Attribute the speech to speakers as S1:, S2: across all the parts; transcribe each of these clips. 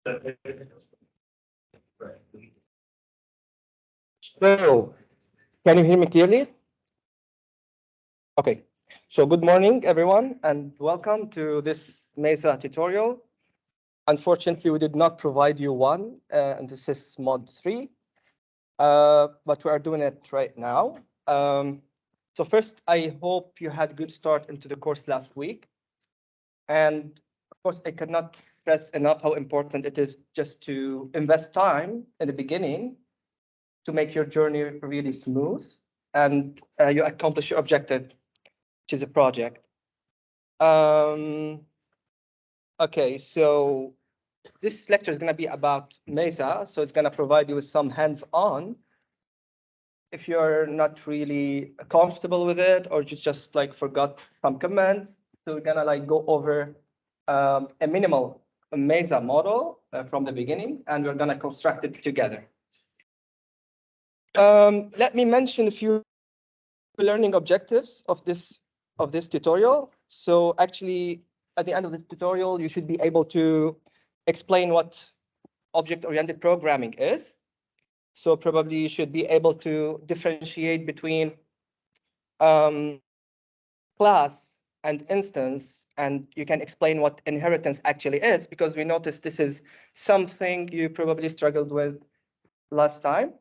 S1: So, can you hear me clearly? Okay. So, good morning, everyone, and welcome to this Mesa tutorial. Unfortunately, we did not provide you one, and this is mod 3, but we are doing it right now. So first, I hope you had a good start into the course last week. And of course, I cannot stress enough how important it is just to invest time in the beginning to make your journey really smooth and you accomplish your objective, which is a project. Okay, so this lecture is going to be about Mesa, so it's going to provide you with some hands-on. If you're not really comfortable with it or just like forgot some commands, so we're going to like go over a minimal Mesa model from the beginning, and we're going to construct it together. Let me mention a few learning objectives of this tutorial. So actually, at the end of the tutorial, you should be able to explain what object-oriented programming is. So probably you should be able to differentiate between class and instance, and you can explain what inheritance actually is, because we noticed this is something you probably struggled with last time.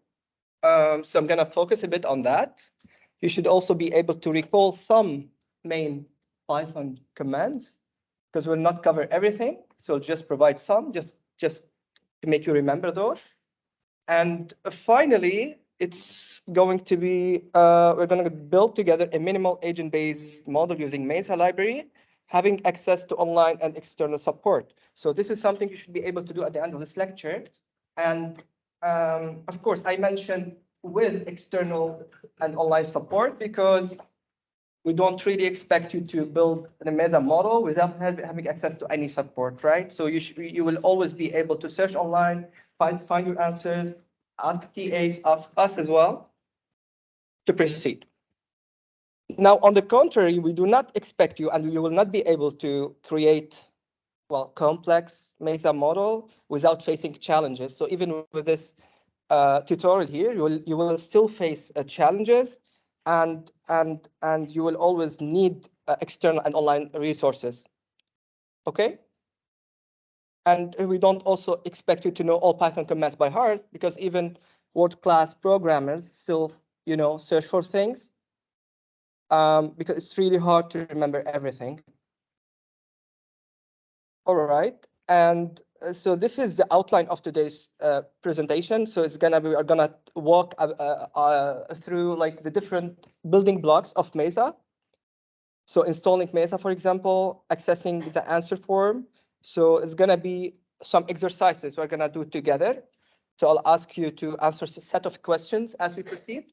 S1: So I'm going to focus a bit on that. You should also be able to recall some main Python commands, because we'll not cover everything. So just provide some, just to make you remember those. And finally, it's going to be, we're going to build together a minimal agent-based model using Mesa library, having access to online and external support. So this is something you should be able to do at the end of this lecture. And of course, I mentioned with external and online support because we don't really expect you to build the Mesa model without having access to any support, right? So you will always be able to search online, find your answers, ask TAs, ask us as well to proceed. Now, on the contrary, we do not expect you, and you will not be able to create, well, complex Mesa model without facing challenges. So even with this tutorial here, you will still face challenges, and you will always need external and online resources. Okay. And we don't also expect you to know all Python commands by heart, because even world-class programmers still, search for things, because it's really hard to remember everything. All right, and so this is the outline of today's presentation. So it's gonna be, we're gonna walk through like the different building blocks of Mesa. So installing Mesa, for example, accessing the answer form. So it's gonna be some exercises we're gonna do together. So I'll ask you to answer a set of questions as we proceed.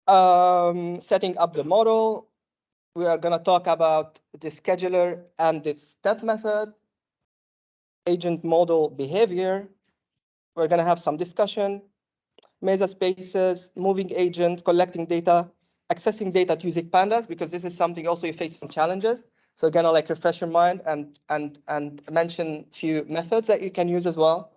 S1: Setting up the model. We are gonna talk about the scheduler and its step method. Agent model behavior. We're going to have some discussion. Mesa spaces, moving agent, collecting data, accessing data using pandas, because this is something also you face some challenges. So going to like refresh your mind and mention a few methods that you can use as well.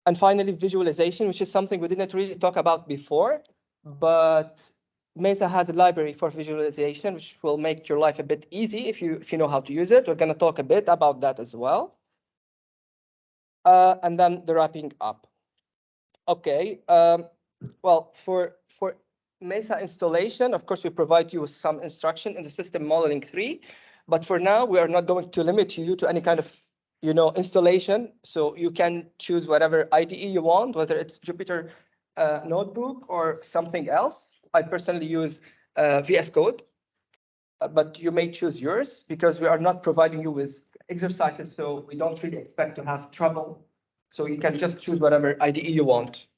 S1: And finally, visualization, which is something we didn't really talk about before, but Mesa has a library for visualization, which will make your life a bit easy if you know how to use it. We're going to talk a bit about that as well. And then the wrapping up. Okay. Well, for Mesa installation, of course, we provide you with some instruction in the system modeling 3. But for now, we are not going to limit you to any kind of installation. So you can choose whatever IDE you want, whether it's Jupyter Notebook or something else. I personally use VS Code, but you may choose yours because we are not providing you with exercises, so we don't really expect to have trouble. So you can just choose whatever IDE you want.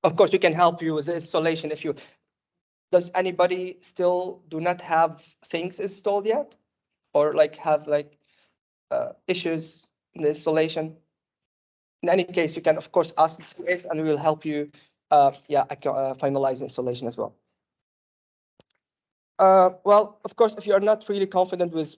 S1: Of course, we can help you with the installation if you. Does anybody still do not have things installed yet, or like have like issues in the installation? In any case, you can of course ask us, and we will help you. Finalize the installation as well. Well, of course, if you are not really confident with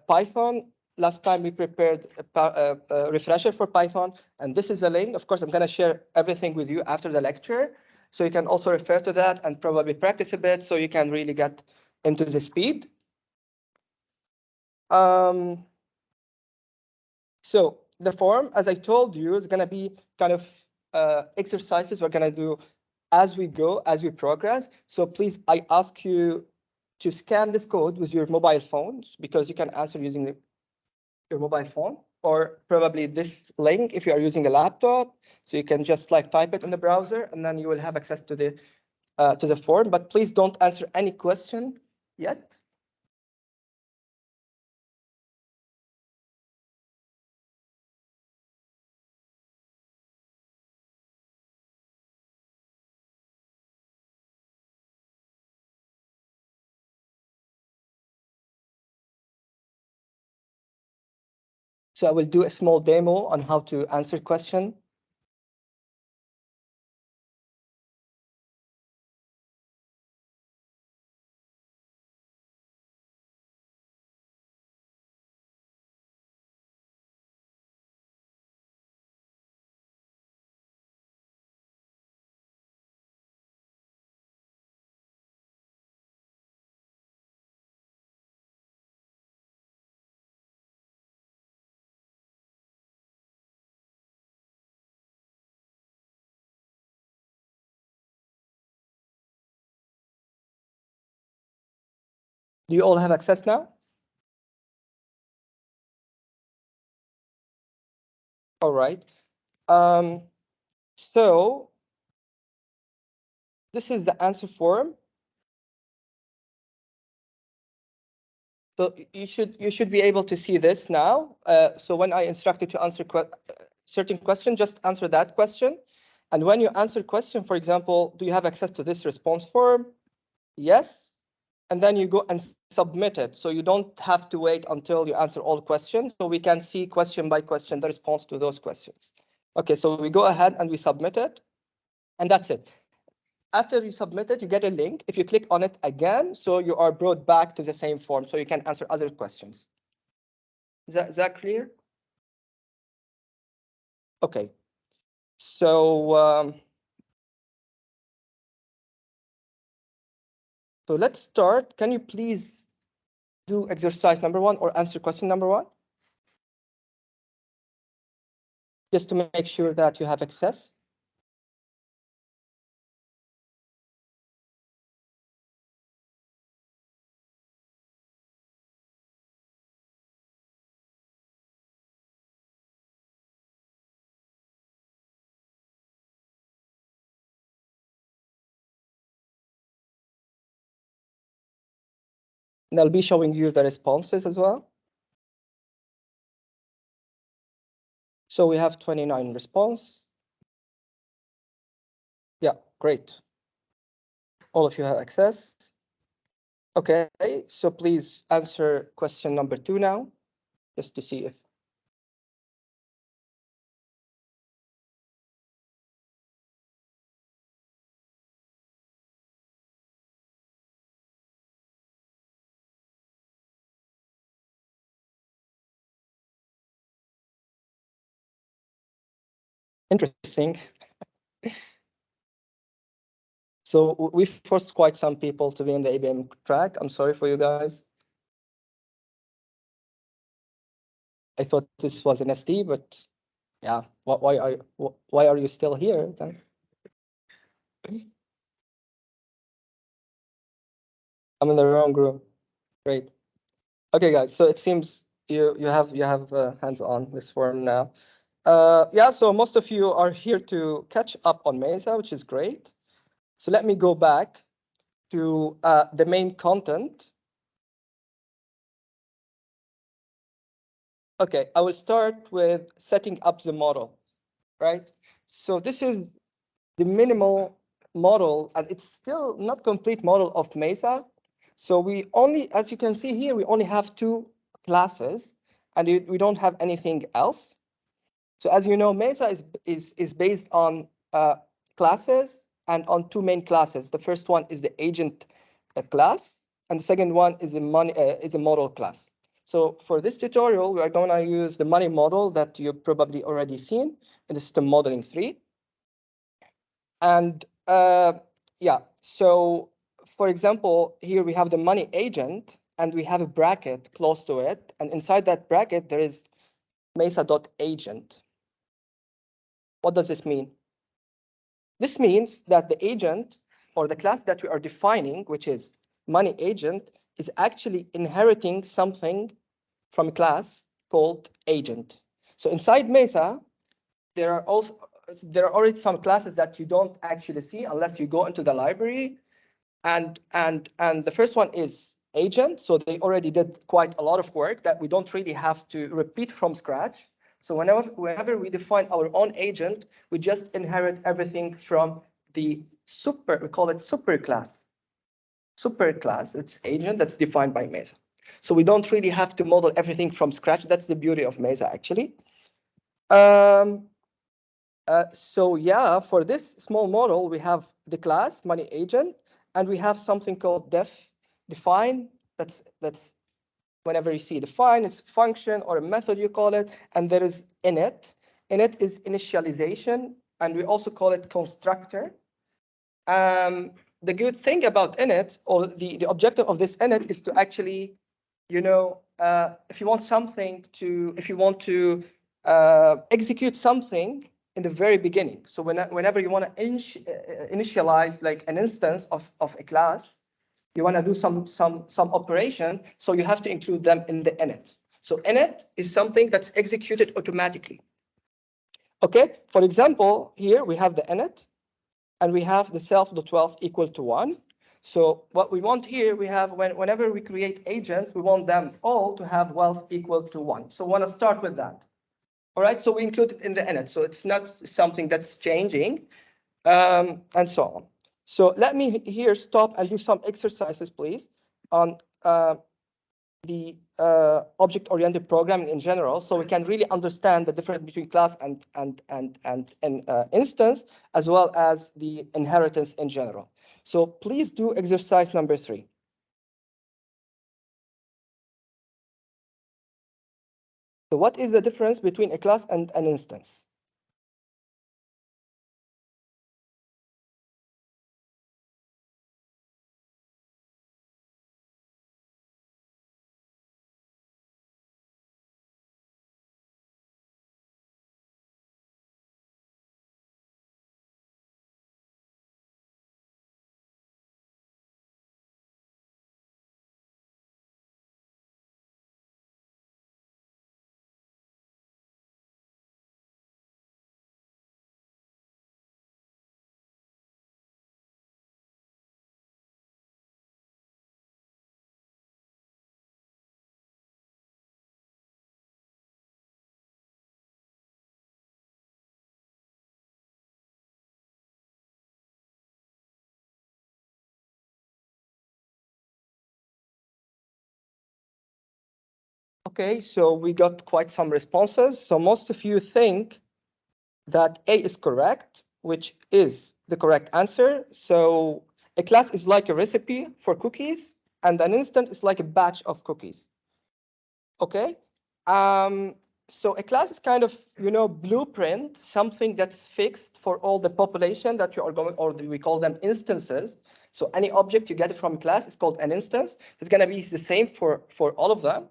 S1: Python, last time we prepared a refresher for Python, and this is the link. Of course, I'm going to share everything with you after the lecture, so you can also refer to that and probably practice a bit so you can really get into the speed. So the form, as I told you, is going to be kind of exercises we're going to do as we go, as we progress. So please, I ask you to scan this code with your mobile phones, because you can answer using your mobile phone, or probably this link if you are using a laptop. So you can just like type it in the browser, and then you will have access to the form. But please don't answer any question yet. So I will do a small demo on how to answer question. Do you all have access now? All right. So this is the answer form. So you should be able to see this now. So when I instructed to answer certain question, just answer that question. And when you answer question, for example, do you have access to this response form? Yes. And then you go and submit it. So you don't have to wait until you answer all questions. So we can see question by question the response to those questions. Okay, so we go ahead and we submit it. And that's it. After you submit it, you get a link. If you click on it again, so you are brought back to the same form, so you can answer other questions. Is that clear? Okay. So so let's start. Can you please do exercise number 1 or answer question number 1? Just to make sure that you have access. And I'll be showing you the responses as well. So we have 29 response. Yeah, great. All of you have access. Okay, so please answer question number 2 now, just to see if. Interesting. So we forced quite some people to be in the ABM track. I'm sorry for you guys. I thought this was an ST, but yeah, why are you still here then? I'm in the wrong group. Great. Okay, guys. So it seems you have hands on this forum now. Yeah. So most of you are here to catch up on Mesa, which is great. So let me go back to the main content. Okay, I will start with setting up the model, right? So this is the minimal model, and it's still not complete model of Mesa. So we only, as you can see here, we only have 2 classes, and we don't have anything else. So as you know, Mesa is based on classes and on 2 main classes. The first one is the agent class, and the second one is a model class. So for this tutorial, we are going to use the money model that you've probably already seen in the system modeling 3. And yeah, so for example, here we have the money agent and we have a bracket close to it. And inside that bracket, there is Mesa.agent. What does this mean? This means that the agent or the class that we are defining, which is money agent, is actually inheriting something from a class called agent. So inside Mesa, there are already some classes that you don't actually see unless you go into the library. And the first one is agent. So they already did quite a lot of work that we don't really have to repeat from scratch. So whenever we define our own agent, we just inherit everything from the we call it super class. Super class, it's agent that's defined by Mesa. So we don't really have to model everything from scratch. That's the beauty of Mesa, actually. So yeah, for this small model, we have the class money agent, and we have something called define. That's whenever you see define, it's a function or a method you call it, and there is init. Init is initialization, and we also call it constructor. The good thing about init, or the objective of this init, is to actually, you know, if you want to execute something in the very beginning. So whenever you want to initialize like an instance of a class, you want to do some operation, so you have to include them in the init. So init is something that's executed automatically. Okay, for example, here we have the init, and we have the self.wealth equal to 1. So what we want here, we have whenever we create agents, we want them all to have wealth equal to 1. So we want to start with that. All right, so we include it in the init. So it's not something that's changing, and so on. So let me here stop and do some exercises, please, on the object-oriented programming in general, so we can really understand the difference between class and instance, as well as the inheritance in general. So please do exercise number 3. So what is the difference between a class and an instance? Okay, so we got quite some responses. So most of you think that A is correct, which is the correct answer. So a class is like a recipe for cookies, and an instant is like a batch of cookies. Okay. So a class is kind of, blueprint, something that's fixed for all the population that you are going, or we call them instances. So any object you get from a class is called an instance. It's going to be the same for all of them.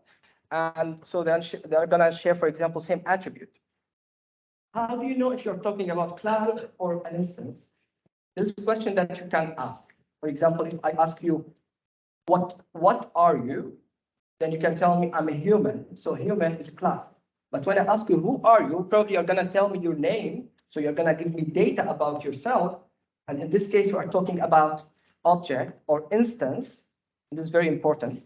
S1: And so then they're going to share, for example, same attribute. How do you know if you're talking about class or an instance? There's a question that you can ask. For example, if I ask you, what are you? Then you can tell me I'm a human. So human is a class. But when I ask you, who are you? Probably you're going to tell me your name. So you're going to give me data about yourself. And in this case, we are talking about object or instance. This is very important.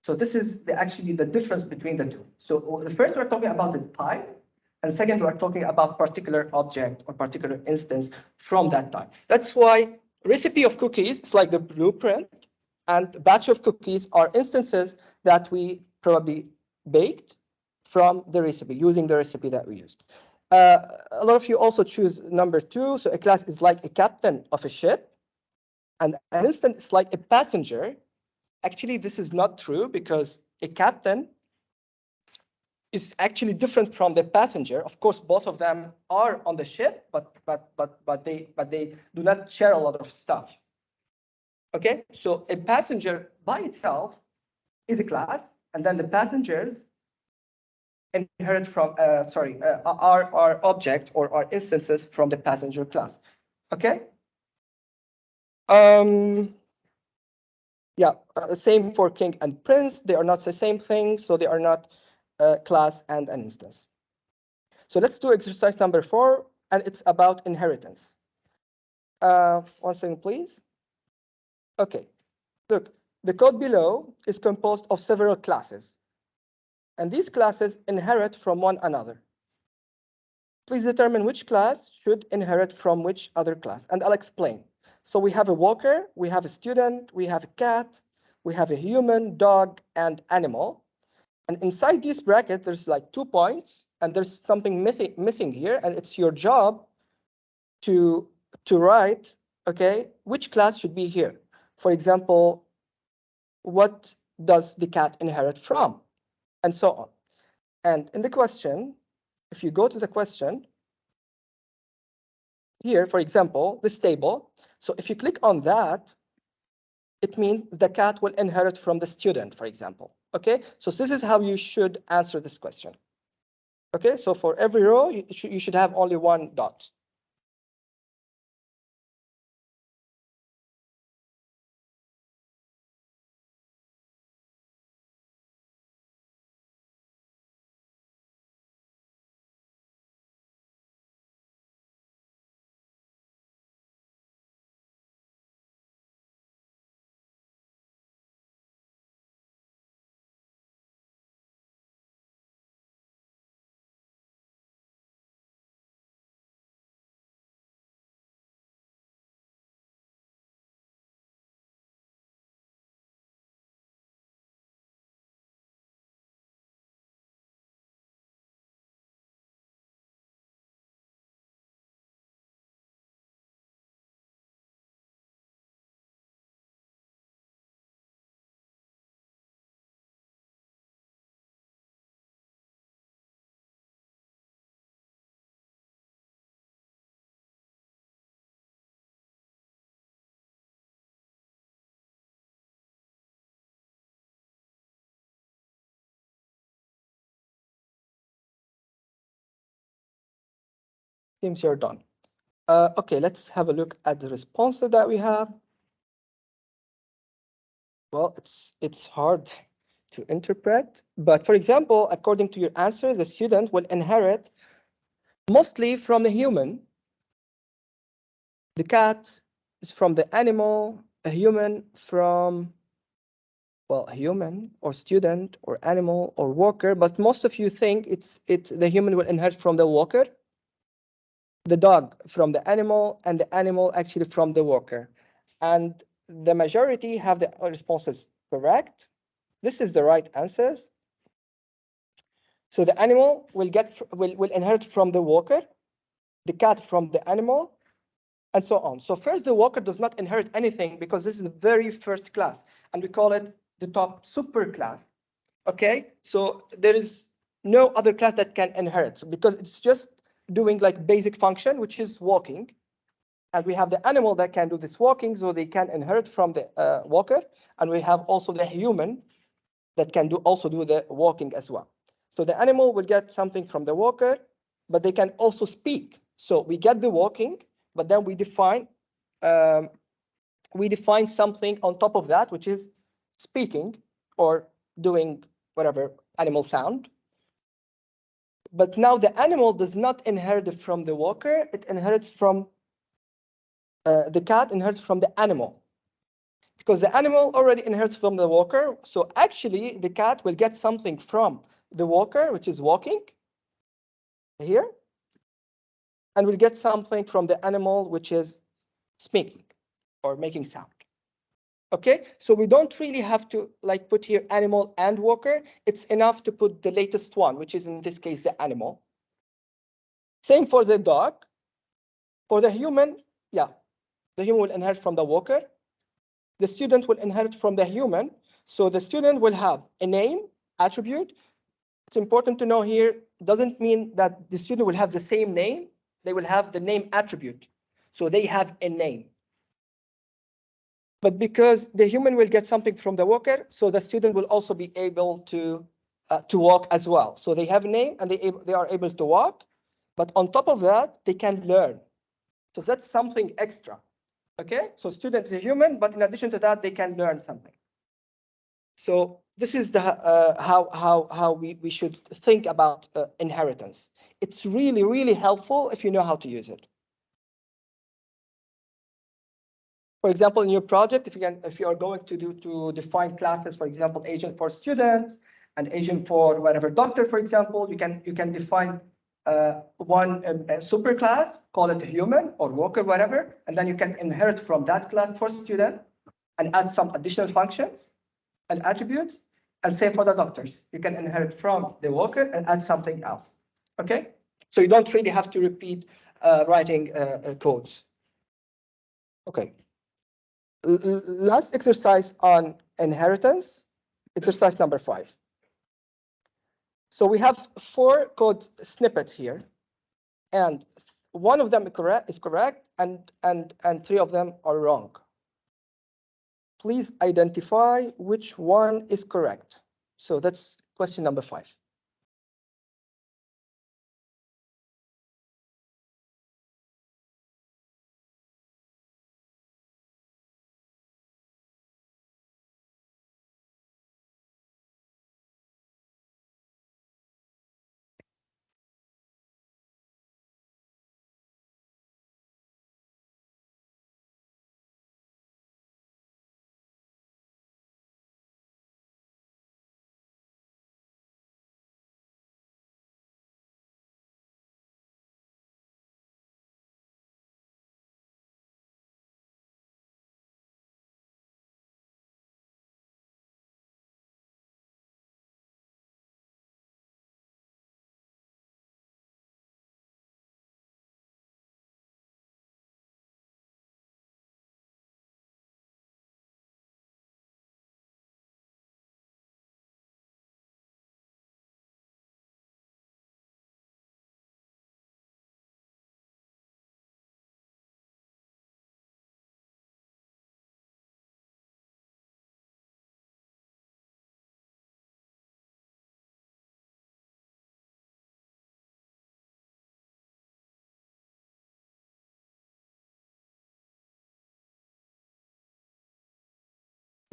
S1: So this is actually the difference between the two. So the first, we're talking about the type. And second, we're talking about particular object or particular instance from that type. That's why recipe of cookies is like the blueprint, and batch of cookies are instances that we probably baked from the recipe, using the recipe that we used. A lot of you also choose number 2. So a class is like a captain of a ship, and an instance is like a passenger. Actually, this is not true, because a captain is actually different from the passenger. Of course, both of them are on the ship, but they do not share a lot of stuff. Okay, so a passenger by itself is a class, and then the passengers inherit from are object or are instances from the passenger class. Okay. Yeah, same for king and prince. They are not the same thing, so they are not a class and an instance. So let's do exercise number 4, and it's about inheritance. 1 second, please. Okay, look, the code below is composed of several classes, and these classes inherit from one another. Please determine which class should inherit from which other class, and I'll explain. So we have a walker, we have a student, we have a cat, we have a human, dog, and animal. And inside these brackets, there's like 2 points, and there's something missing here, and it's your job to write, okay, which class should be here. For example, what does the cat inherit from, and so on. And in the question, if you go to the question, here, for example, this table, so if you click on that, it means the cat will inherit from the student, for example. Okay, so this is how you should answer this question. Okay, so for every row, you should have only 1 dot. Seems you're done. Okay, let's have a look at the responses that we have. Well, it's hard to interpret, but for example, according to your answer, the student will inherit mostly from the human. The cat is from the animal, a human from, well, a human or student or animal or worker, but most of you think it's the human will inherit from the worker, the dog from the animal, and the animal actually from the worker. And the majority have the responses correct. This is the right answers. So the animal will inherit from the worker, the cat from the animal, and so on. So first, the worker does not inherit anything because this is the very first class, and we call it the top super class. Okay, so there is no other class that can inherit, so because it's just doing like basic function, which is walking. And we have the animal that can do this walking, so they can inherit from the walker. And we have also the human that can also do the walking as well. So the animal will get something from the walker, but they can also speak. So we get the walking, but then we define something on top of that, which is speaking or doing whatever animal sound. But now the animal does not inherit from the walker, it inherits from the cat inherits from the animal, because the animal already inherits from the walker. So actually the cat will get something from the walker, which is walking here, and will get something from the animal, which is speaking or making sound. Okay, so we don't really have to like put here animal and walker. It's enough to put the latest one, which is in this case the animal. Same for the dog. For the human, yeah, the human will inherit from the walker. The student will inherit from the human. So the student will have a name, attribute, it's important to know here, doesn't mean that the student will have the same name. They will have the name attribute. So they have a name. But because the human will get something from the walker, so the student will also be able to walk as well. So they have a name and they are able to walk. But on top of that, they can learn. So that's something extra. Okay, so student is a human, but in addition to that, they can learn something. So this is the how we should think about inheritance. It's really, really helpful if you know how to use it. For example, in your project, if you are going to define classes, for example, agent for students and agent for whatever doctor, for example, you can define one super class, call it a human or worker, whatever, and then you can inherit from that class for student and add some additional functions and attributes. And same for the doctors, you can inherit from the worker and add something else. Okay, so you don't really have to repeat writing codes. Okay. Last exercise on inheritance, exercise number 5. So we have 4 code snippets here, and one of them is correct, and 3 of them are wrong. Please identify which one is correct. So that's question number 5.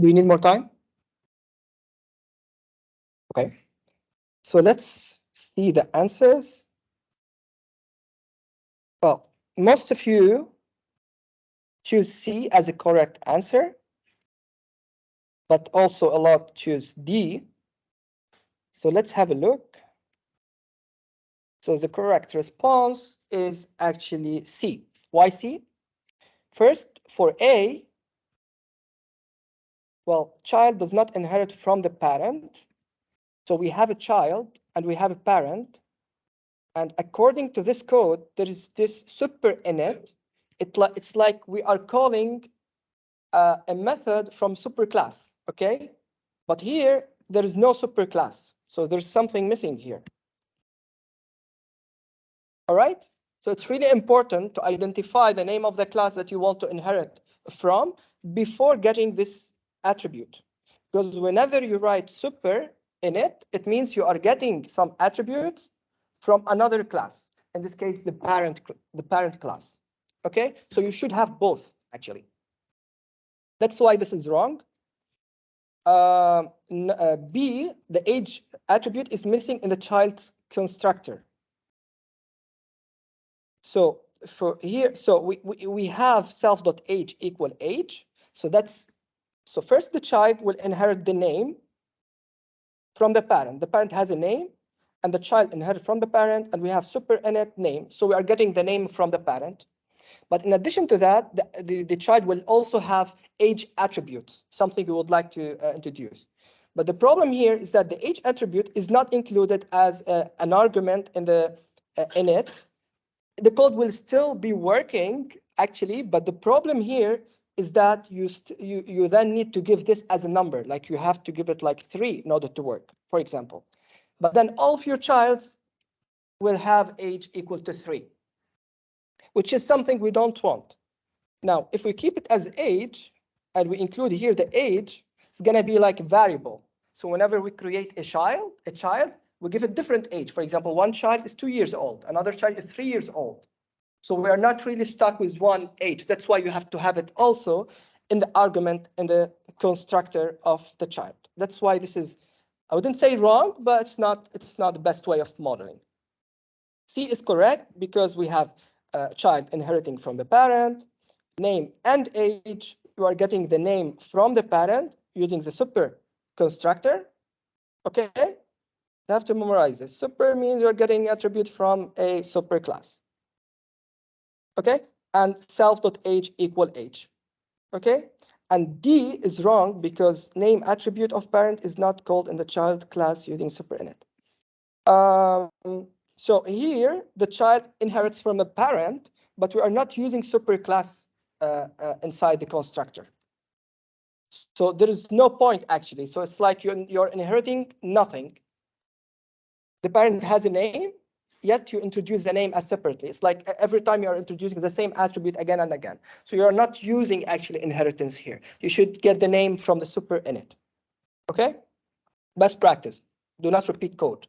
S1: Do you need more time? Okay. So let's see the answers. Well, most of you choose C as a correct answer, but also a lot choose D. So let's have a look. So the correct response is actually C. Why C? First, for A, well, child does not inherit from the parent. So we have a child and we have a parent. And according to this code, there is this super init. It's like we are calling a method from superclass, okay? But here, there is no superclass. So there's something missing here. All right? So it's really important to identify the name of the class that you want to inherit from before getting this attribute. Because whenever you write super in it, it means you are getting some attributes from another class. In this case, the parent class. Okay? So you should have both, actually. That's why this is wrong. B, the age attribute is missing in the child constructor. So for here, so we have self.age equal age. So so first the child will inherit the name from the parent. The parent has a name and the child inherits from the parent, and we have super init name. So we are getting the name from the parent. But in addition to that, the child will also have age attributes, something we would like to introduce. But the problem here is that the age attribute is not included as an argument in the init. The code will still be working actually, but the problem here is that you then need to give this as a number, like you have to give it like 3 in order to work, for example. but then all of your childs will have age equal to 3, which is something we don't want. Now, if we keep it as age, and we include here the age, it's going to be like a variable. So whenever we create a child, we give it different age. For example, one child is 2 years old, another child is 3 years old. So we are not really stuck with one age. That's why you have to have it also in the argument in the constructor of the child. That's why this is, I wouldn't say wrong, but it's not the best way of modeling. C is correct because we have a child inheriting from the parent, name and age. You are getting the name from the parent using the super constructor. Okay, you have to memorize this. Super means you're getting attribute from a super class. Okay, and self.age equal age. Okay, and D is wrong because name attribute of parent is not called in the child class using super init. So here the child inherits from a parent, but we are not using super class inside the constructor. So there is no point actually. So it's like you're inheriting nothing. The parent has a name, yet you introduce the name as separately. It's like every time you're introducing the same attribute again and again. So you're not using actually inheritance here. You should get the name from the super init. Okay? Best practice. Do not repeat code.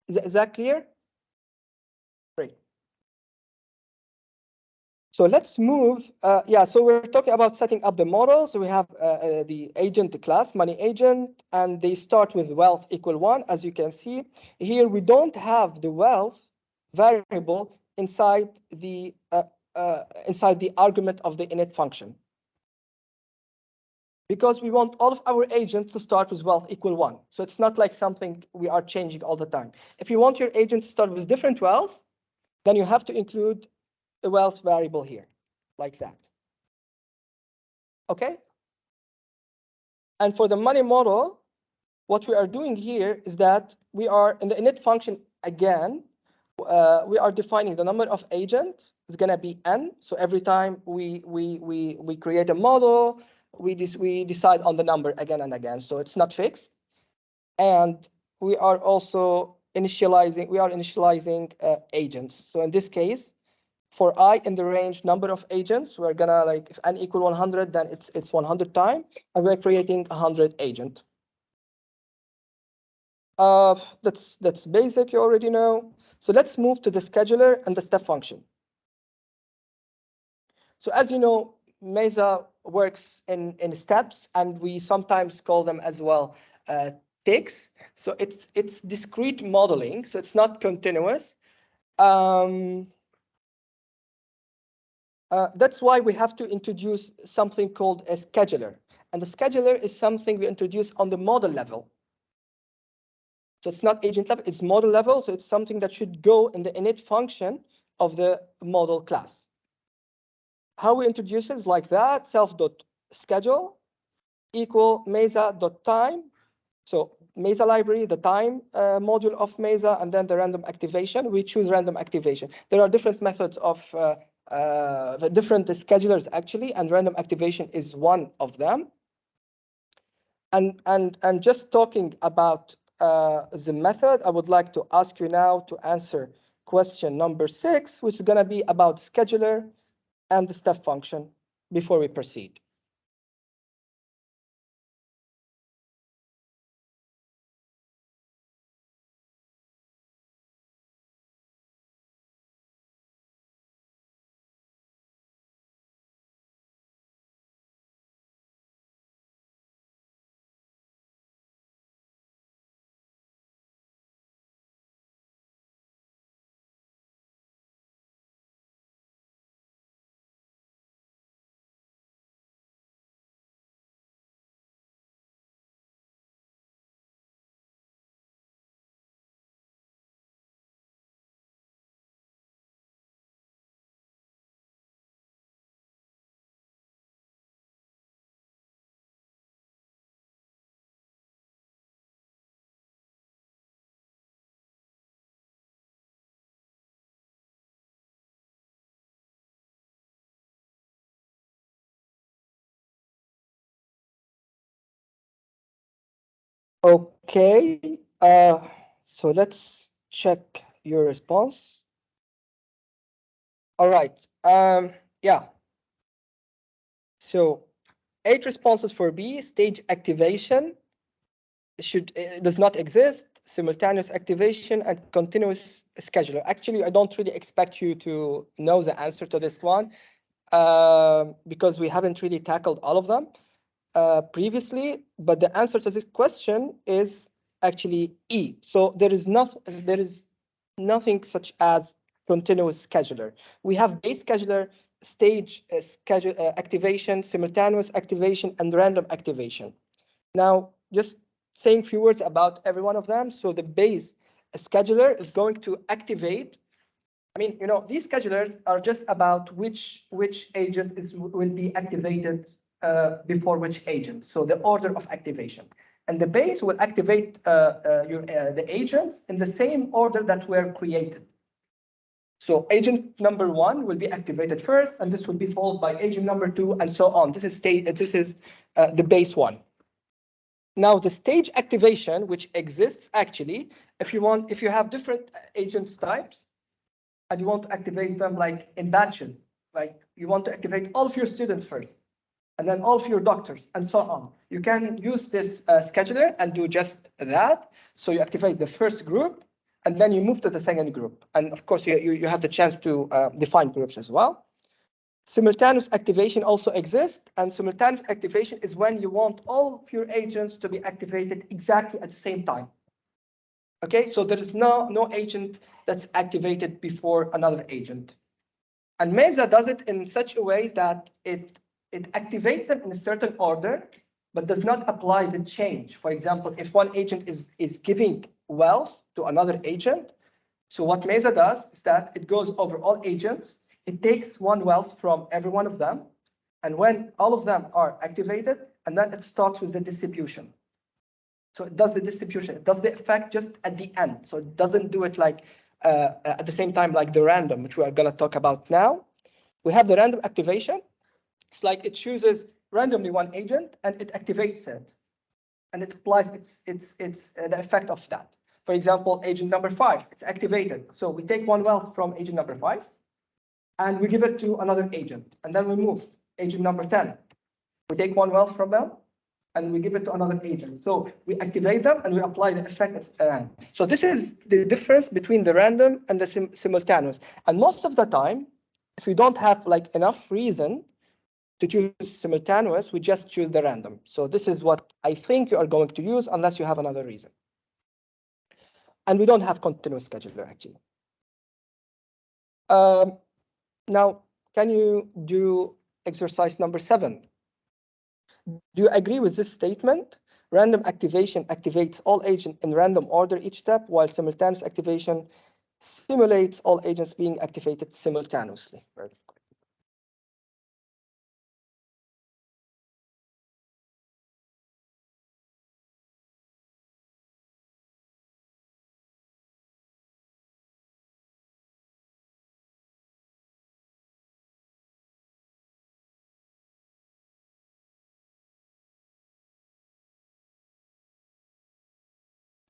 S1: Is that clear? Great. So let's move. So we're talking about setting up the model. So we have the agent class, money agent, and they start with wealth equal 1. As you can see here, we don't have the wealth variable inside the argument of the init function, because we want all of our agents to start with wealth equal 1. So it's not like something we are changing all the time. If you want your agent to start with different wealth, then you have to include the wealth variable here, like that. Okay? And for the money model, what we are doing here is that we are in the init function again, we are defining the number of agents is going to be n. So every time we create a model, we decide on the number again and again. So it's not fixed. And we are also initializing agents. So in this case, for I in the range number of agents, we're gonna, like, if n equal 100, then it's 100 times, and we're creating 100 agent. That's basic, you already know. So let's move to the scheduler and the step function. So as you know, Mesa works in steps, and we sometimes call them as well ticks. So it's discrete modeling, so it's not continuous. That's why we have to introduce something called a scheduler. And the scheduler is something we introduce on the model level. So it's not agent level, it's model level. So it's something that should go in the init function of the model class. How we introduce it is like that: self.schedule equal mesa.time. So Mesa library, the time module of Mesa, and then the random activation. We choose random activation. There are different methods of the different schedulers actually, and random activation is one of them. And just talking about the method, I would like to ask you now to answer question number 6, which is going to be about scheduler and the step function before we proceed. Okay, so let's check your response. All right, yeah. So 8 responses for B, stage activation does not exist, simultaneous activation and continuous scheduler. Actually, I don't really expect you to know the answer to this one because we haven't really tackled all of them previously, but the answer to this question is actually E. So there is nothing such as continuous scheduler. We have base scheduler, stage schedule activation, simultaneous activation, and random activation. Now, just saying a few words about every one of them. So the base scheduler is going to activate. I mean, you know, these schedulers are just about which agent will be activated before which agent. So the order of activation. And the base will activate the agents in the same order that were created. So agent number 1 will be activated first, and this will be followed by agent number 2, and so on. This is the base one. Now the stage activation, which exists actually, if you have different agents types, and you want to activate them like in batches, like you want to activate all of your students first, and then all of your doctors, and so on. You can use this scheduler and do just that. So you activate the first group, and then you move to the second group. And of course, you have the chance to define groups as well. Simultaneous activation also exists, and simultaneous activation is when you want all of your agents to be activated exactly at the same time. Okay, so there is no agent that's activated before another agent. And Mesa does it in such a way that it activates them in a certain order, but does not apply the change. For example, if one agent is giving wealth to another agent, so what Mesa does is that it goes over all agents, it takes one wealth from every one of them, and when all of them are activated, and then it starts with the distribution. So it does the distribution, it does the effect just at the end. So it doesn't do it like at the same time like the random, which we are going to talk about now. We have the random activation. It's like it chooses randomly one agent and it activates it, and it applies the effect of that. For example, agent number 5, it's activated. So we take one wealth from agent number 5 and we give it to another agent. And then we move agent number 10. We take one wealth from them and we give it to another agent. So we activate them and we apply the effect. So this is the difference between the random and the simultaneous. And most of the time, if we don't have like enough reason to choose simultaneous, we just choose the random. So this is what I think you are going to use unless you have another reason. And we don't have continuous scheduler actually. Now, can you do exercise number 7? Do you agree with this statement? Random activation activates all agents in random order each step, while simultaneous activation simulates all agents being activated simultaneously.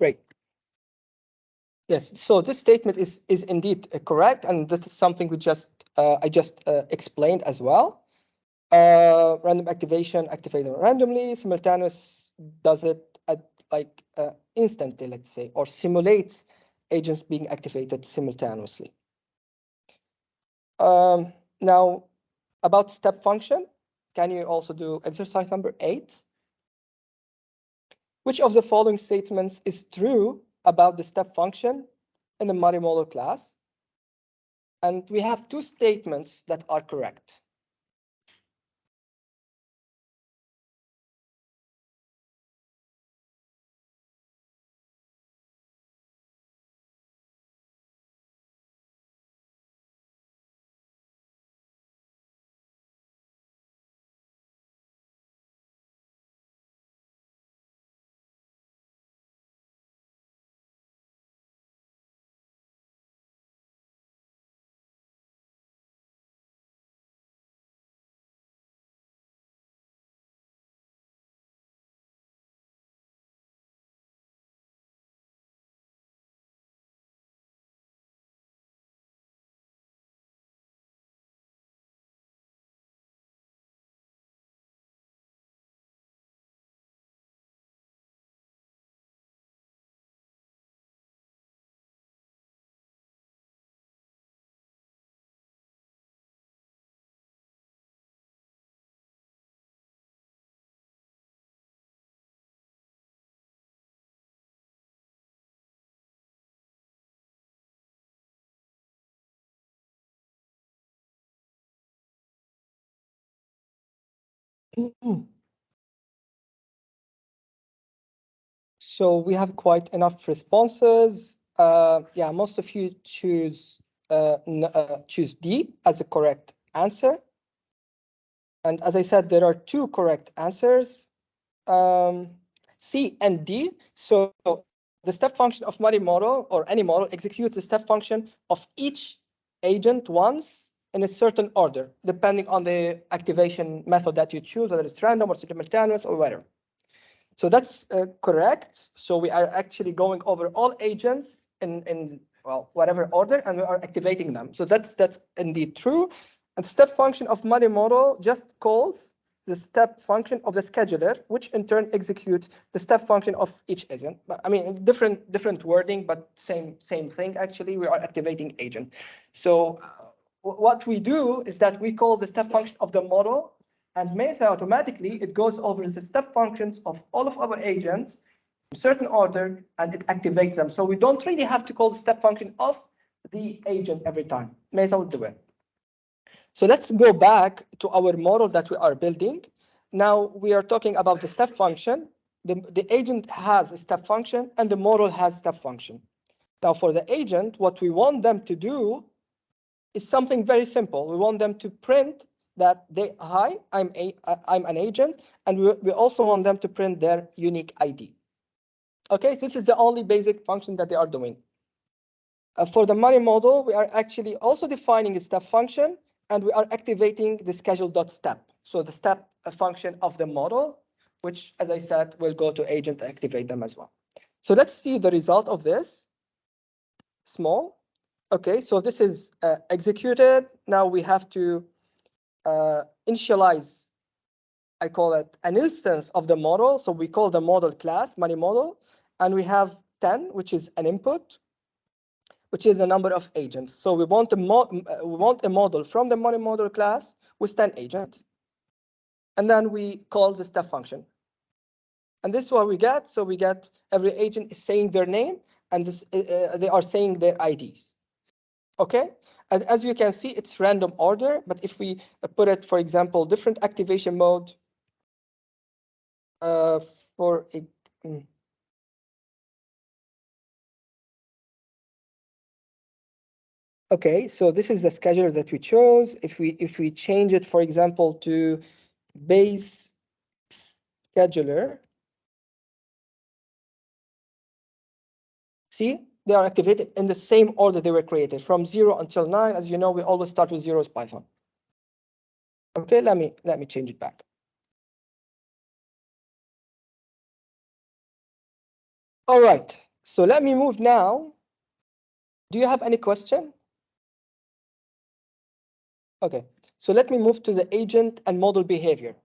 S1: Great. Yes, so this statement is indeed correct, and this is something we I just explained as well. Random activation activated randomly, simultaneous does it at like instantly, let's say, or simulates agents being activated simultaneously. Now, about step function, can you also do exercise number 8? Which of the following statements is true about the step function in the multimodal class? And we have 2 statements that are correct. So we have quite enough responses. Yeah, most of you choose D as the correct answer. And as I said, there are two correct answers, C and D. So the step function of money model or any model executes the step function of each agent once in a certain order, depending on the activation method that you choose, whether it's random or simultaneous or whatever. So that's correct. So we are actually going over all agents in well, whatever order, and we are activating them. So that's indeed true. And step function of money model just calls the step function of the scheduler, which in turn executes the step function of each agent. I mean, different wording, but same thing. Actually, we are activating agent. So what we do is that we call the step function of the model, and Mesa automatically, it goes over the step functions of all of our agents in certain order, and it activates them. So we don't really have to call the step function of the agent every time. Mesa will do it. So let's go back to our model that we are building. Now we are talking about the step function. The agent has a step function, and the model has step function. Now for the agent, what we want them to do is something very simple. We want them to print that hi, I'm an agent, and we also want them to print their unique ID. Okay, so this is the only basic function that they are doing. For the money model, we are actually also defining a step function, and we are activating the schedule.step. So the step function of the model, which, as I said, will go to agent to activate them as well. So let's see the result of this. Small. Okay, so this is executed. Now we have to initialize, I call it an instance of the model. So we call the model class money model, and we have 10, which is an input, which is a number of agents. So we want a model from the money model class with 10 agents, and then we call the step function. And this is what we get. So we get every agent is saying their name, and this, they are saying their IDs. Okay, and as you can see, it's random order. But if we put it, for example, different activation mode for a okay, so this is the scheduler that we chose. If we change it, for example, to base scheduler, see, they are activated in the same order they were created from 0 until 9. As you know, we always start with 0 as Python. Okay, let me change it back. All right, so let me move now. Do you have any question? Okay, so let me move to the agent and model behavior.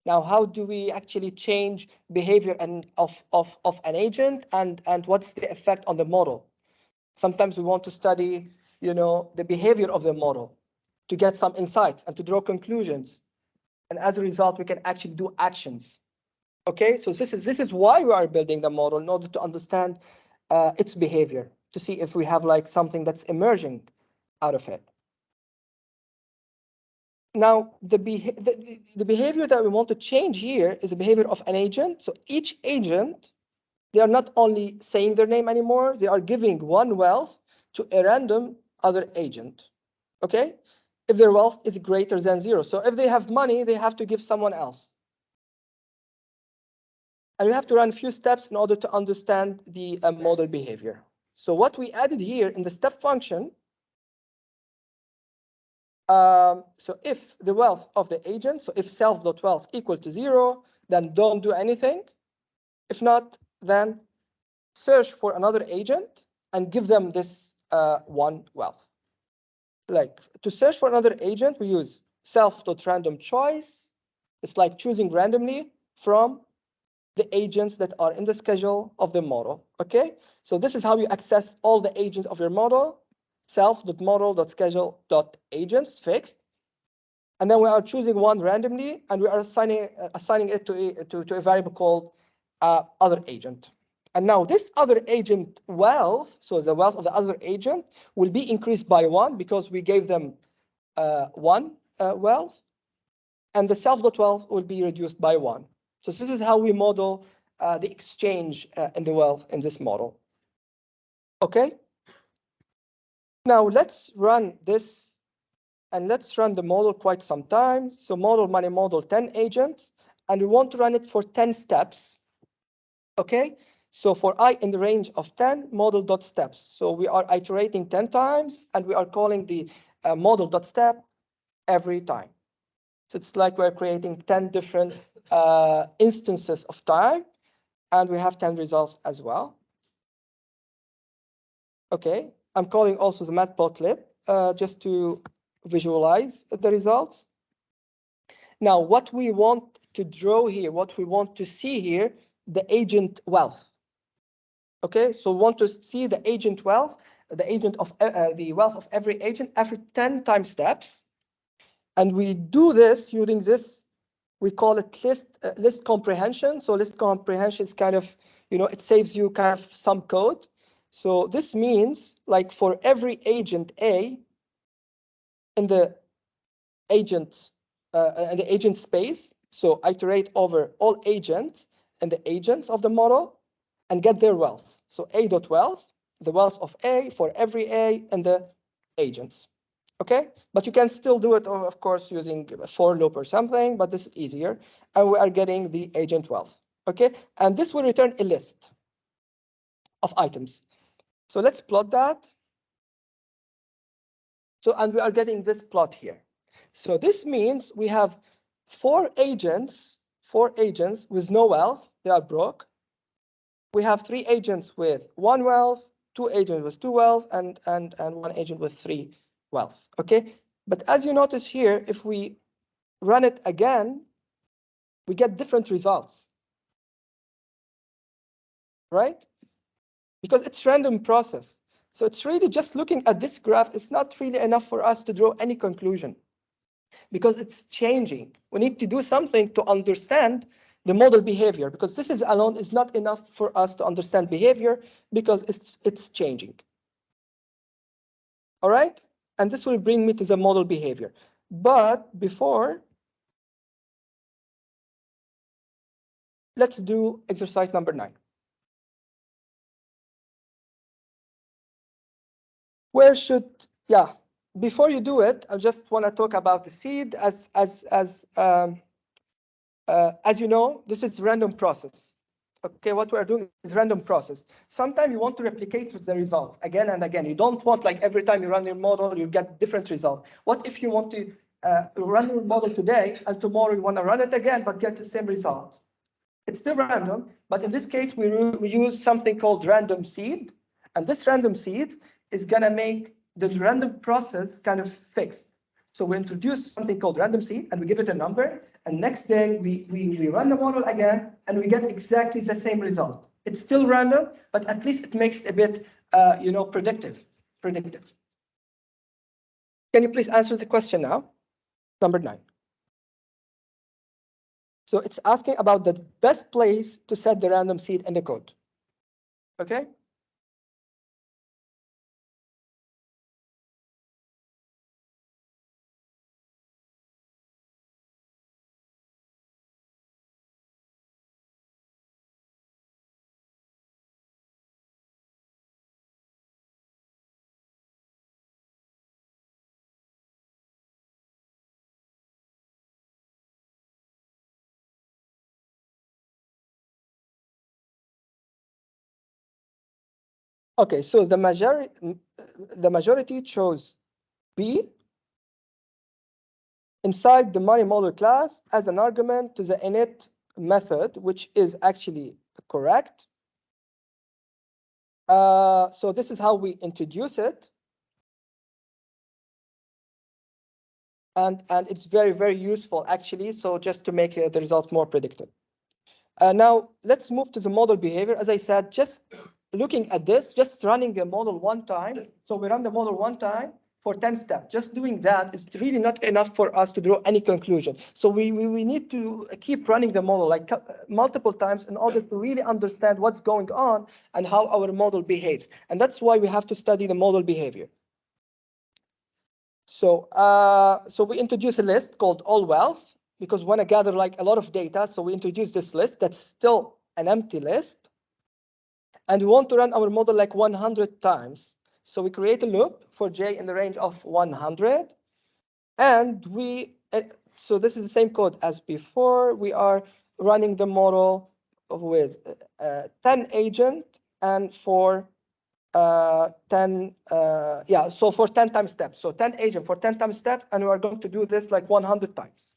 S1: Now, how do we actually change behavior of an agent, and what's the effect on the model? Sometimes we want to study, the behavior of the model to get some insights and to draw conclusions. And as a result, we can actually do actions. Okay, so this is why we are building the model, in order to understand its behavior, to see if we have like something that's emerging out of it. Now, the behavior that we want to change here is the behavior of an agent. So each agent, they are not only saying their name anymore, they are giving one wealth to a random other agent. Okay? If their wealth is greater than 0. So if they have money, they have to give someone else. And we have to run a few steps in order to understand the model behavior. So what we added here in the step function, so if the wealth of the agent, so if self.wealth equal to 0, then don't do anything. If not, then search for another agent and give them this one wealth. Like to search for another agent, we use self.random choice. It's like choosing randomly from the agents that are in the schedule of the model. Okay, so this is how you access all the agents of your model. Self.model.schedule.agents fixed. And then we are choosing one randomly, and we are assigning it to a variable called other agent. And now this other agent wealth, so the wealth of the other agent, will be increased by 1 because we gave them one wealth. and the self.wealth will be reduced by 1. So this is how we model the exchange in the wealth in this model. Okay. Now let's run this, and let's run the model quite some time. So model money model 10 agents, and we want to run it for 10 steps. Okay. So for I in the range of 10, model.steps. So we are iterating 10 times, and we are calling the model.step every time. So it's like we're creating 10 different instances of time, and we have 10 results as well. Okay, I'm calling also the matplotlib just to visualize the results. Now, what we want to draw here, what we want to see here, the agent wealth. Okay, so we want to see the agent wealth, the agent of the wealth of every agent after 10 time steps. And we do this using this, we call it list comprehension. So list comprehension is kind of, it saves you kind of some code. So this means like for every agent A in the agent space, so iterate over all agents and the agents of the model and get their wealth. So A.wealth, the wealth of A for every A and the agents. Okay, but you can still do it, of course, using a for loop or something, but this is easier. And we are getting the agent wealth. Okay, and this will return a list of items. So let's plot that. So, and we are getting this plot here. So this means we have four agents with no wealth, they are broke. We have 3 agents with 1 wealth, 2 agents with 2 wealth, and 1 agent with 3 wealth. Okay, but as you notice here, if we run it again, we get different results, right? Because it's random process. So it's really just looking at this graph. It's not really enough for us to draw any conclusion because it's changing. We need to do something to understand the model behavior, because this is alone is not enough for us to understand behavior because it's changing. All right, and this will bring me to the model behavior. But before, let's do exercise number 9. Where should, yeah, before you do it, I just want to talk about the seed. As you know, this is random process. Okay, what we are doing is random process. Sometimes you want to replicate with the results again and again. You don't want like every time you run your model, you get different results. What if you want to run your model today and tomorrow you want to run it again but get the same result? It's still random, but in this case, we use something called random seed. And this random seed is going to make the random process kind of fixed. So we introduce something called random seed and we give it a number. And next day, we run the model again and we get exactly the same result. It's still random, but at least it makes it a bit, predictive. Can you please answer the question now? Number 9. So it's asking about the best place to set the random seed in the code. Okay. Okay, so the majority chose B inside the money model class as an argument to the init method, which is actually correct. So this is how we introduce it. And it's very, very useful, actually. So just to make the results more predictive. Now, let's move to the model behavior. As I said, just looking at this, just running the model one time. So we run the model one time for 10 steps. Just doing that is really not enough for us to draw any conclusion. So we need to keep running the model like multiple times in order to really understand what's going on and how our model behaves. And that's why we have to study the model behavior. So, so we introduce a list called all wealth. because we want to gather like a lot of data. So we introduce this list that's still an empty list. And we want to run our model like 100 times. So we create a loop for j in the range of 100. And so this is the same code as before. We are running the model with 10 agent and for 10, so for 10 times steps. So 10 agent for 10 times steps, and we are going to do this like 100 times.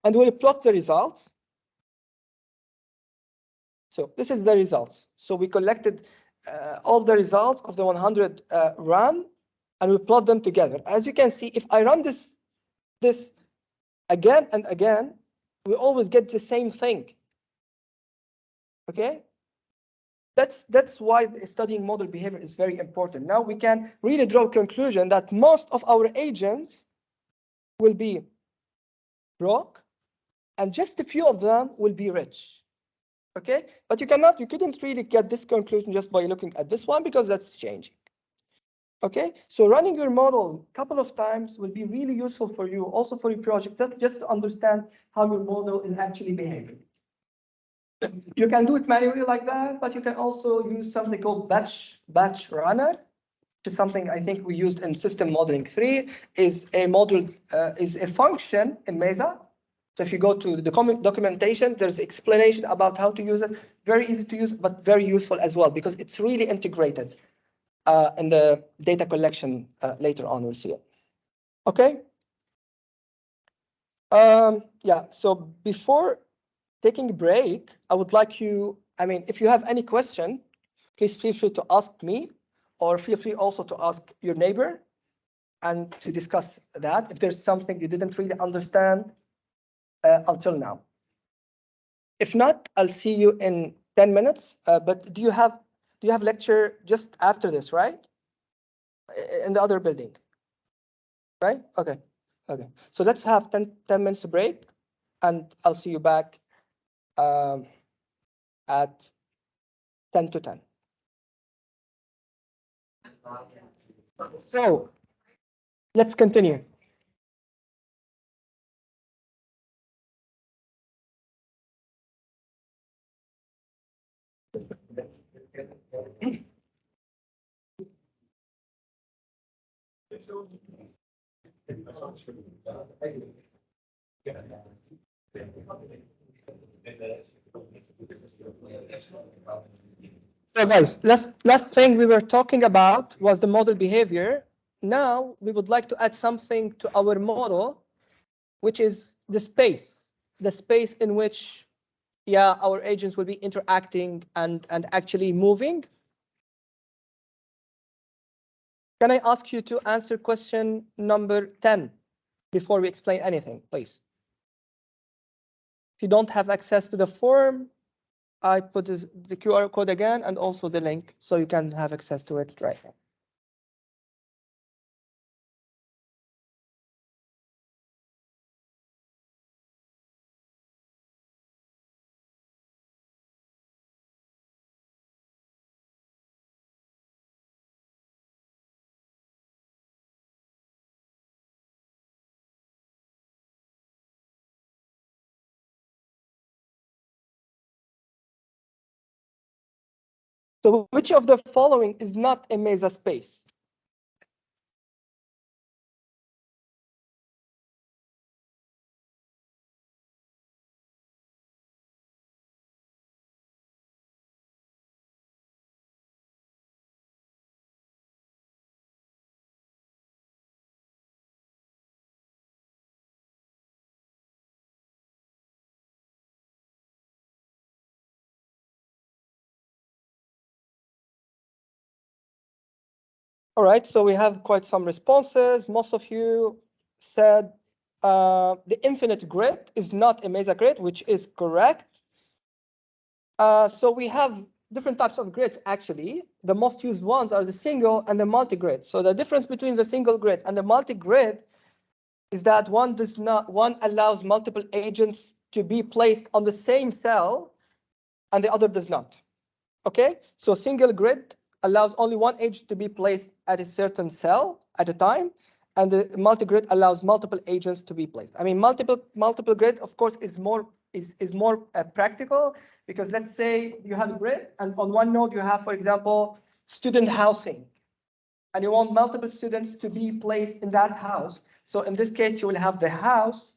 S1: And we'll plot the results. So this is the results. So we collected all the results of the 100 run, and we plot them together. As you can see, if I run this again and again, we always get the same thing. Okay? That's why studying model behavior is very important. Now we can really draw a conclusion that most of our agents will be broke, and just a few of them will be rich. Okay, but you couldn't really get this conclusion just by looking at this one, because that's changing. Okay, so running your model a couple of times will be really useful for you, also for your project, just to understand how your model is actually behaving. You can do it manually like that, but you can also use something called batch runner, which is something I think we used in system modeling 3, is a function in Mesa. So if you go to the documentation, there's explanation about how to use it. Very easy to use, but very useful as well, because it's really integrated in the data collection later on. We'll see it. Okay. So before taking a break, I would like you, if you have any question, please feel free to ask me, or feel free also to ask your neighbor and to discuss that if there's something you didn't really understand until now. If not, I'll see you in 10 minutes. But do you have lecture just after this, right? In the other building, right? Okay. So let's have 10 minutes break, and I'll see you back at 10 to 10. So let's continue. So guys, last thing we were talking about was the model behavior. Now we would like to add something to our model, which is the space in which our agents will be interacting and actually moving. Can I ask you to answer question number 10 before we explain anything, please? If you don't have access to the form, I put the QR code again and also the link so you can have access to it right now. So which of the following is not a Mesa space? All right, so we have quite some responses. Most of you said the infinite grid is not a Mesa grid, which is correct. So we have different types of grids, actually. The most used ones are the single and the multi-grid. So the difference between the single grid and the multi-grid is that one allows multiple agents to be placed on the same cell, and the other does not. Okay, so single grid allows only one agent to be placed at a certain cell at a time, and the multi-grid allows multiple agents to be placed. I mean, multiple grid, of course, is more practical, because let's say you have a grid, and on one node you have, for example, student housing, and you want multiple students to be placed in that house. So in this case, you will have the house,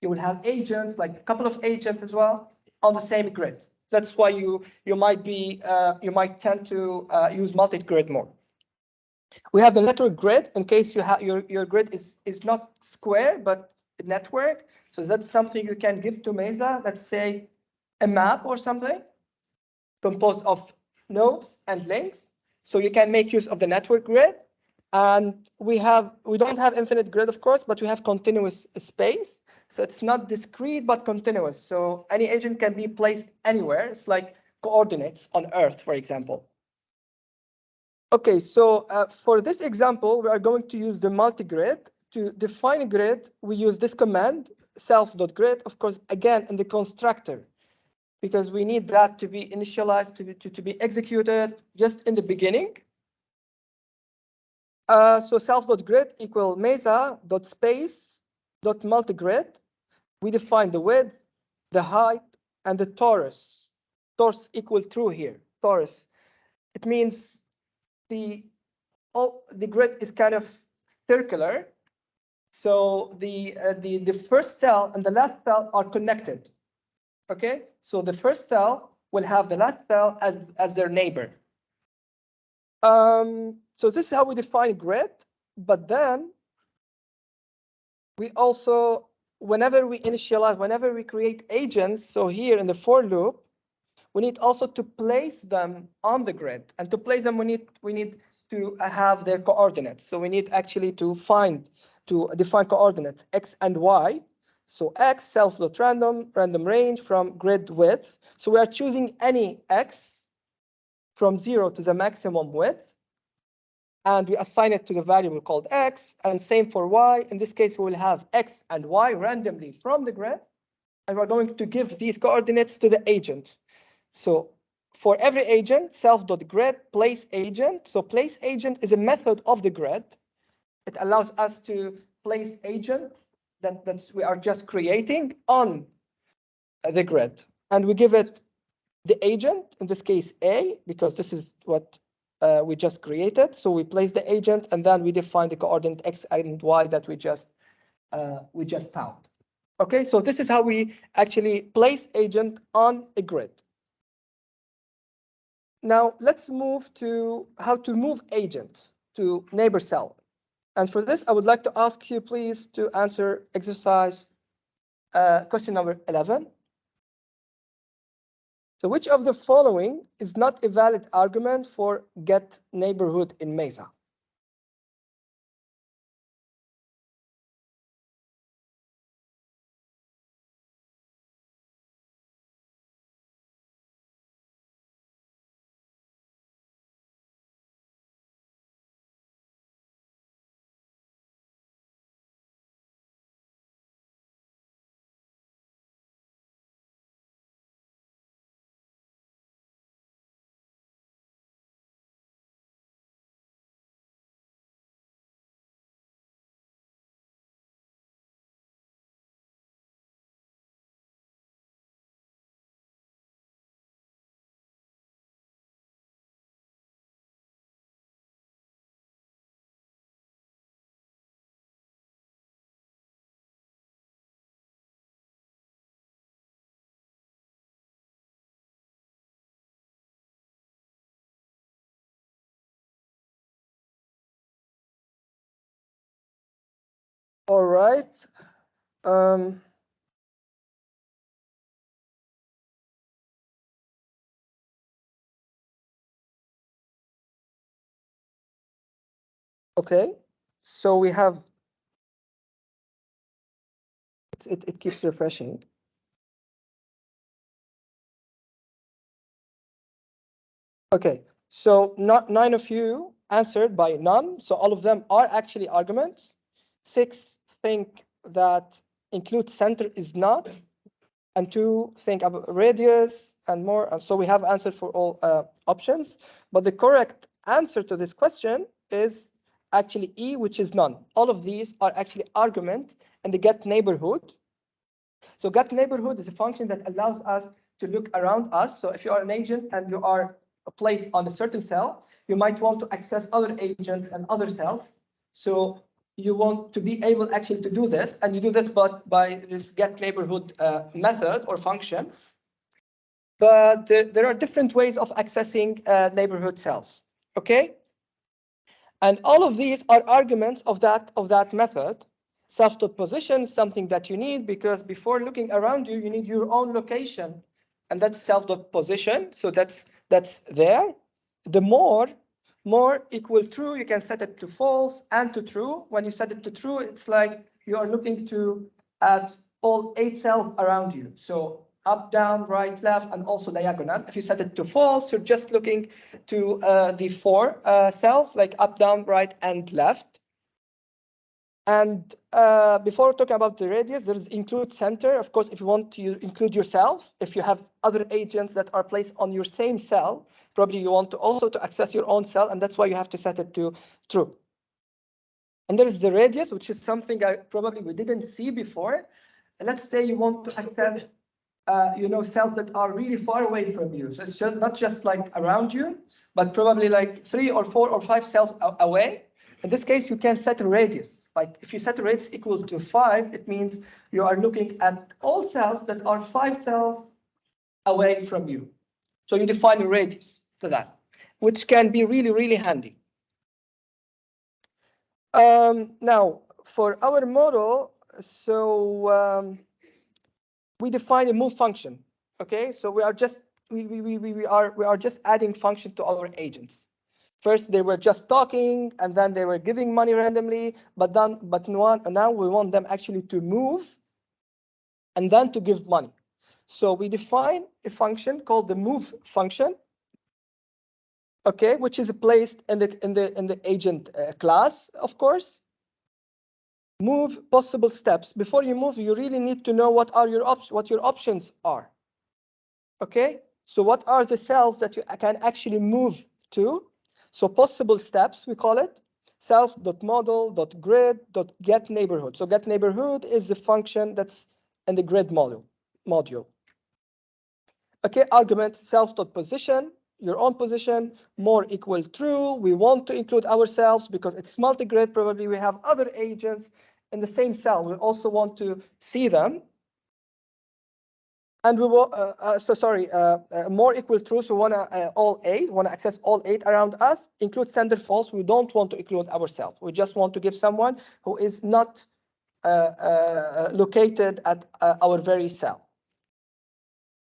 S1: you will have agents, like a couple of agents as well, on the same grid. That's why you might tend to use multi-grid more. We have the network grid in case you have your grid is not square but network. So that's something you can give to Mesa. Let's say a map or something composed of nodes and links. So you can make use of the network grid. And we don't have infinite grid, of course, but we have continuous space. So it's not discrete but continuous. So any agent can be placed anywhere. It's like coordinates on Earth, for example. Okay, so for this example, we are going to use the multi-grid. To define a grid, we use this command, self.grid, of course, again, in the constructor, because we need that to be initialized, to be executed just in the beginning. So self.grid equal mesa.space.multigrid. We define the width, the height, and the torus. Torus equal true here, torus. It means the grid is kind of circular. So the first cell and the last cell are connected. Okay, so the first cell will have the last cell as their neighbor. So this is how we define grid. But then we also, whenever we initialize, whenever we create agents, so here in the for loop, we need also to place them on the grid. And to place them, we need to have their coordinates. So we need actually to define coordinates x and y. So x self.random, random range from grid width. So we are choosing any x from 0 to the maximum width, and we assign it to the variable called x, and same for y. In this case, we will have x and y randomly from the grid, and we're going to give these coordinates to the agent. So for every agent, self.grid place agent. So place agent is a method of the grid. It allows us to place agent that we are just creating on the grid, and we give it the agent, in this case A, because this is what we just created. So we place the agent, and then we define the coordinate x and y that we just found. Okay, so this is how we actually place agent on a grid. Now let's move to how to move agent to neighbor cell. And for this, I would like to ask you please to answer exercise question number 11. So which of the following is not a valid argument for get neighborhood in Mesa? All right. Okay. So we have it keeps refreshing. Okay. So not 9 of you answered by none. So all of them are actually arguments. 6 think that include center is not, and 2 think about radius and more. So we have answered for all options, but the correct answer to this question is actually E, which is none. All of these are actually arguments in the get neighborhood. So get neighborhood is a function that allows us to look around us. So if you are an agent and you are placed on a certain cell, you might want to access other agents and other cells. So you want to be able actually to do this, and you do this by this get neighborhood method or function. But there are different ways of accessing neighborhood cells. Okay, and all of these are arguments of that method. Self.position is something that you need because before looking around you, you need your own location, and that's self.position. So that's there. The more equal true, you can set it to false and to true. When you set it to true, it's like you are looking at all 8 cells around you. So up, down, right, left, and also diagonal. If you set it to false, you're just looking to the 4 cells, like up, down, right, and left. And before talking about the radius, there's include center. Of course, if you want to include yourself, if you have other agents that are placed on your same cell, probably you want to also to access your own cell, and that's why you have to set it to true. And there is the radius, which is something we didn't see before. And let's say you want to access cells that are really far away from you. So it's just not just like around you, but probably like 3 or 4 or 5 cells away. In this case, you can set a radius. Like if you set a radius equal to 5, it means you are looking at all cells that are 5 cells away from you. So you define a radius to that, which can be really, really handy. Now, for our model, so we define a move function. Okay, so we are just we are just adding function to our agents. First, they were just talking, and then they were giving money randomly. But now we want them actually to move, and then to give money. So we define a function called the move function. Okay, which is placed in the agent class, of course. Move possible steps. Before you move, you really need to know what your options are. Okay, so what are the cells that you can actually move to? So possible steps, we call it self.model.grid.get neighborhood. So get neighborhood is the function that's in the grid module. Okay, argument self.position, your own position, more equal true. We want to include ourselves because it's multi-grid. Probably we have other agents in the same cell. We also want to see them. And we will, more equal true. So we want all 8, want to access all 8 around us, include sender false. We don't want to include ourselves. We just want to give someone who is not located at our very cell.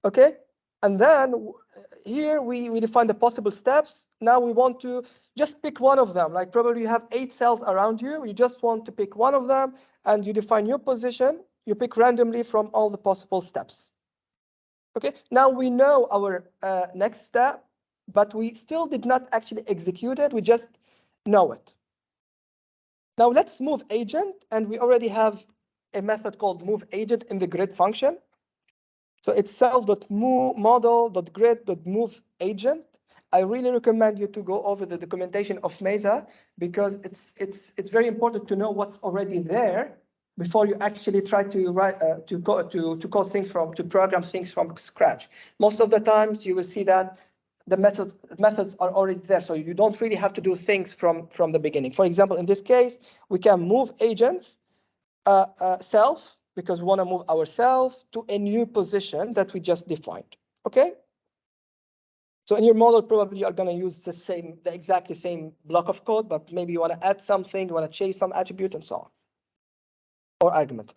S1: Okay, and then here we define the possible steps. Now we want to just pick one of them. Like probably you have 8 cells around you. You just want to pick one of them, and you define your position. You pick randomly from all the possible steps. Okay, now we know our next step, but we still did not actually execute it. We just know it. Now let's move agent, and we already have a method called move agent in the grid function. So it's self.model.grid.move agent. I really recommend you to go over the documentation of Mesa because it's very important to know what's already there before you actually try to write to program things from scratch. Most of the times you will see that the methods are already there, so you don't really have to do things from the beginning. For example, in this case, we can move agents self because we want to move ourselves to a new position that we just defined. Okay. So in your model, probably you are going to use the exactly same block of code, but maybe you want to add something, you want to change some attribute and so on. Or argument.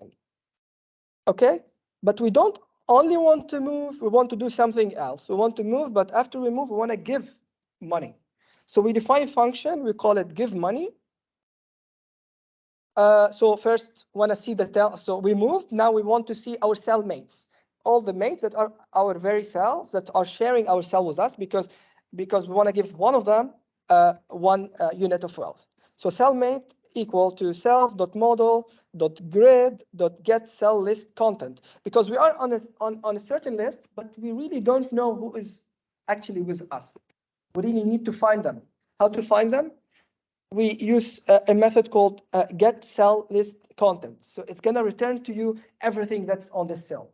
S1: Okay, but we don't only want to move, we want to do something else. We want to move, but after we move, we want to give money. So we define a function, we call it give money. So first, want to see the cell. So we moved, now we want to see our cell mates. All the mates that are our very cells that are sharing our cell with us because we want to give one of them one unit of wealth. So cellmate equal to self.model.grid.get cell list content, because we are on a certain list, but we really don't know who is actually with us. We really need to find them. How to find them? we use a method called get cell list content. So it's going to return to you everything that's on this cell,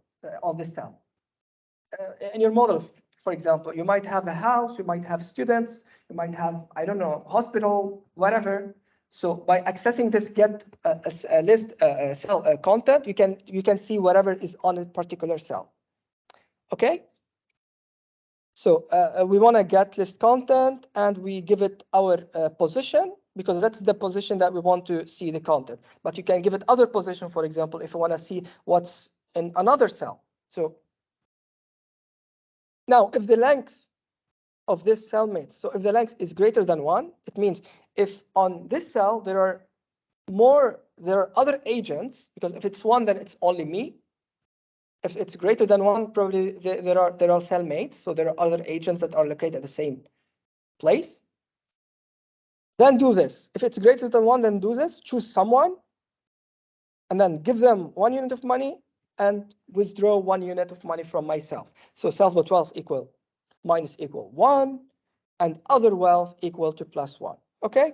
S1: in your model, for example, you might have a house, you might have students, you might have, I don't know, hospital, whatever. So by accessing this get a list cell content, you can see whatever is on a particular cell. Okay. So we want to get list content and we give it our position because that's the position that we want to see the content. But you can give it other position, for example, if you want to see what's in another cell. So now if the length of this cell mates, so if the length is greater than 1, it means if on this cell there are other agents, because if it's 1, then it's only me. If it's greater than 1, probably there are cell mates, so there are other agents that are located at the same place. Then do this. If it's greater than 1, then do this. Choose someone, and then give them 1 unit of money, and withdraw 1 unit of money from myself. So self.wealth equal minus equal 1, and other wealth equal to plus 1. Okay.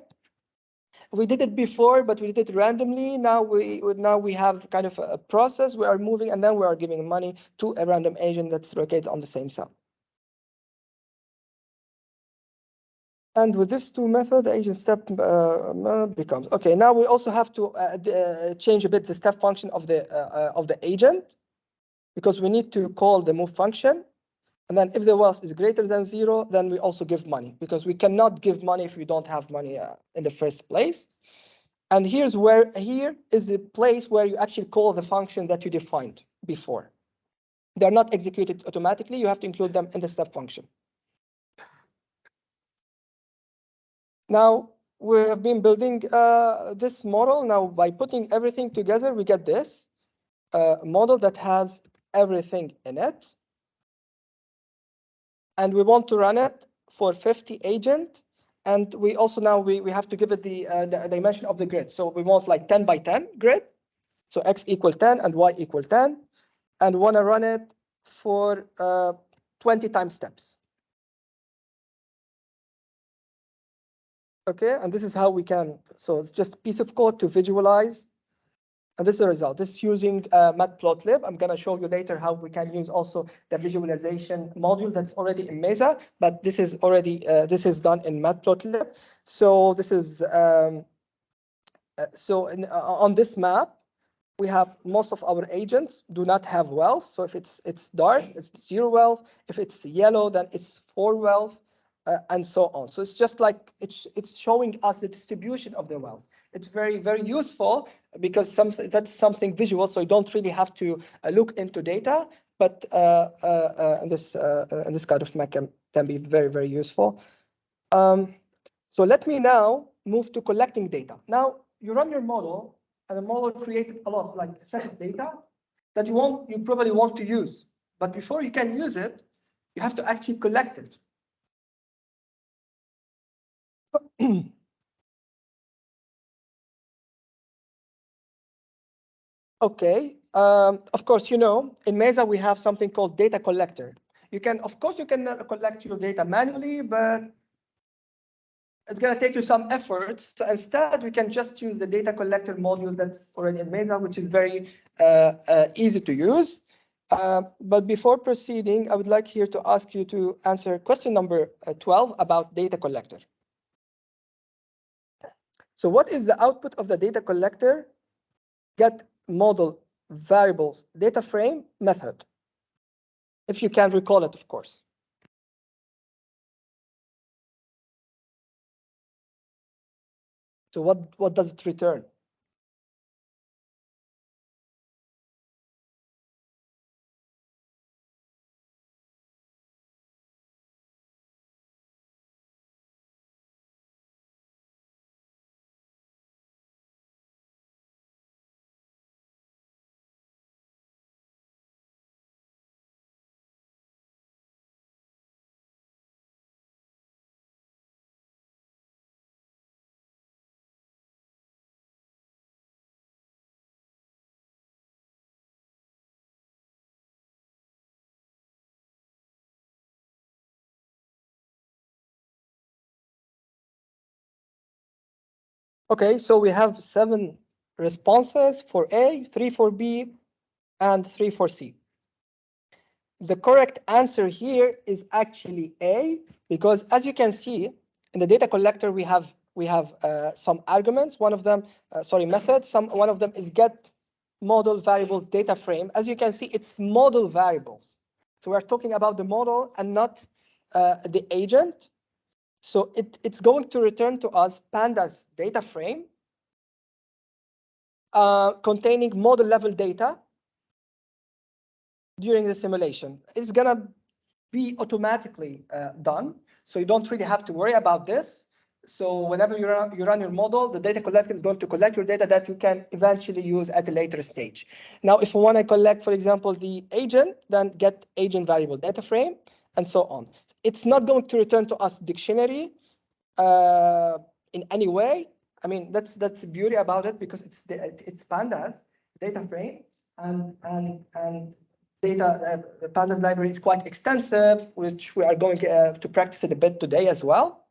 S1: We did it before, but we did it randomly. Now we have kind of a process. We are moving, and then we are giving money to a random agent that's located on the same cell. And with this two method, the agent step becomes okay. Now we also have to change a bit the step function of the agent, because we need to call the move function. And then if the wealth is greater than 0, then we also give money, because we cannot give money if we don't have money in the first place. And here is the place where you actually call the function that you defined before. They're not executed automatically. You have to include them in the step function. Now, we have been building this model. Now, by putting everything together, we get this model that has everything in it. And we want to run it for 50 agent. And we also now we have to give it the dimension of the grid. So we want like 10 by 10 grid. So x equal 10 and y equal 10. And want to run it for 20 time steps. Okay, and this is how we can, so it's just a piece of code to visualize. And this is the result. This is using matplotlib. I'm going to show you later how we can use also the visualization module that's already in Mesa, but this is already, this is done in matplotlib. So this is, on this map, we have most of our agents do not have wealth. So if it's dark, it's 0 wealth. If it's yellow, then it's 4 wealth, and so on. So it's just like it's showing us the distribution of the wealth. It's very, very useful because that's something visual. So you don't really have to look into data, but this kind of map can be very, very useful. So let me now move to collecting data. Now you run your model, and the model created a lot, like a set of data that you probably want to use. But before you can use it, you have to actually collect it. Okay. Of course, in Mesa we have something called data collector. Of course, you can collect your data manually, but it's going to take you some effort. So instead, we can just use the data collector module that's already in Mesa, which is very easy to use. But before proceeding, I would like here to ask you to answer question number 12 about data collector. So what is the output of the data collector get model variables data frame method? If you can recall it, of course. So what does it return? Okay, so we have 7 responses for A, 3 for B, and 3 for C. The correct answer here is actually A, because as you can see in the data collector, we have some arguments. One of them, methods. One of them is get model variables data frame. As you can see, it's model variables. So we're talking about the model and not the agent. So it's going to return to us pandas data frame containing model level data during the simulation. It's gonna be automatically done, so you don't really have to worry about this. So whenever you run your model, the data collector is going to collect your data that you can eventually use at a later stage. Now, if we want to collect, for example, the agent, then get agent variable data frame, and so on. It's not going to return to us dictionary in any way. I mean, that's the beauty about it, because it's pandas data frame, and data pandas library is quite extensive, which we are going to practice it a bit today as well.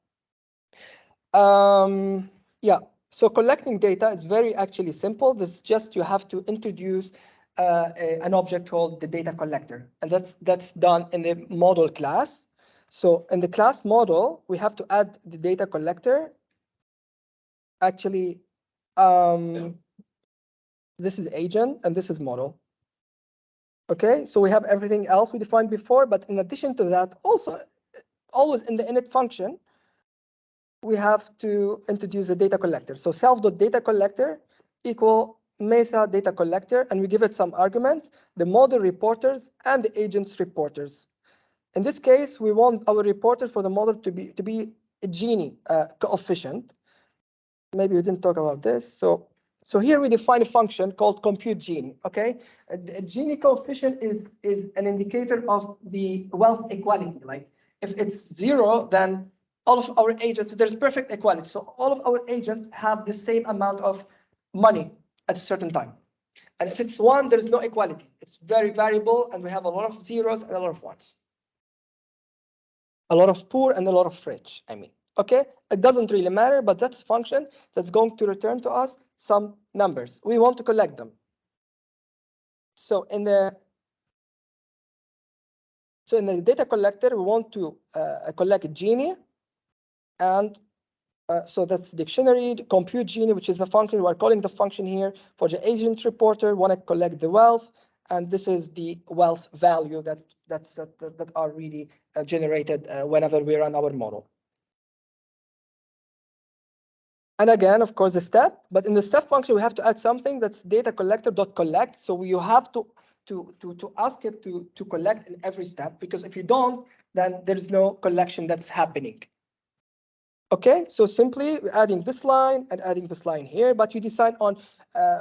S1: Yeah, so collecting data is very actually simple. This just you have to introduce an object called the data collector, and that's done in the model class. So in the class model, we have to add the data collector. Actually, this is agent and this is model. Okay, so we have everything else we defined before, but in addition to that, also always in the init function, we have to introduce a data collector. So self.data collector equal Mesa data collector, and we give it some arguments, the model reporters and the agents reporters. In this case, we want our reporter for the model to be a Gini coefficient. Maybe we didn't talk about this. So here we define a function called compute Gini. Okay, a Gini coefficient is an indicator of the wealth equality. Like if it's 0, then all of our agents, there's perfect equality. So all of our agents have the same amount of money at a certain time. And if it's 1, there's no equality. It's very variable, and we have a lot of zeros and a lot of ones. A lot of poor and a lot of rich, I mean. Okay, it doesn't really matter, but that's a function that's going to return to us some numbers. We want to collect them. So in the data collector, we want to collect Gini, and so that's dictionary, compute Gini, which is a function. We are calling the function here for the agent reporter. Want to collect the wealth, and this is the wealth value that are really generated whenever we run our model. And again, of course, the step, but in the step function, we have to add something that's data collector.collect. So you have to ask it to collect in every step, because if you don't, then there's no collection that's happening. Okay, so simply adding this line and adding this line here, but you decide on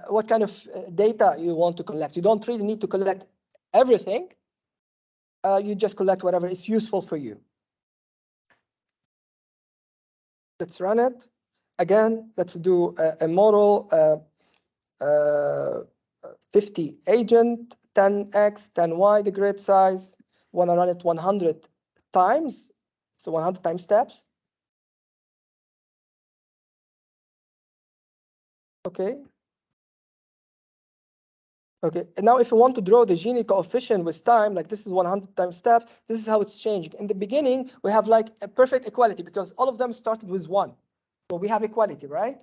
S1: what kind of data you want to collect. You don't really need to collect everything. You just collect whatever is useful for you. Let's run it. Again, let's do a model 50 agent, 10x, 10y, the grid size. Want to run it 100 times, so 100 times steps. Okay. Okay, and now if you want to draw the Gini coefficient with time, like this is 100 times step, this is how it's changing. In the beginning, we have like a perfect equality because all of them started with 1. So we have equality, right?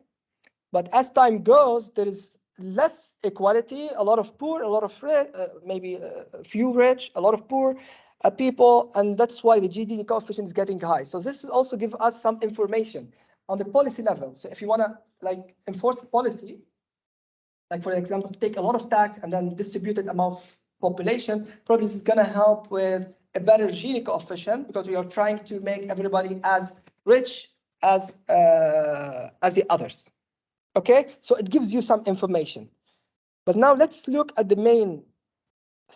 S1: But as time goes, there is less equality, a lot of poor, a lot of rich, maybe a few rich, a lot of poor people, and that's why the Gini coefficient is getting high. So this is also give us some information on the policy level. So if you want to like enforce a policy, like for example, take a lot of tax and then distribute it among population, probably this is going to help with a better Gini coefficient, because we are trying to make everybody as rich as the others. Okay, so it gives you some information. But now let's look at the main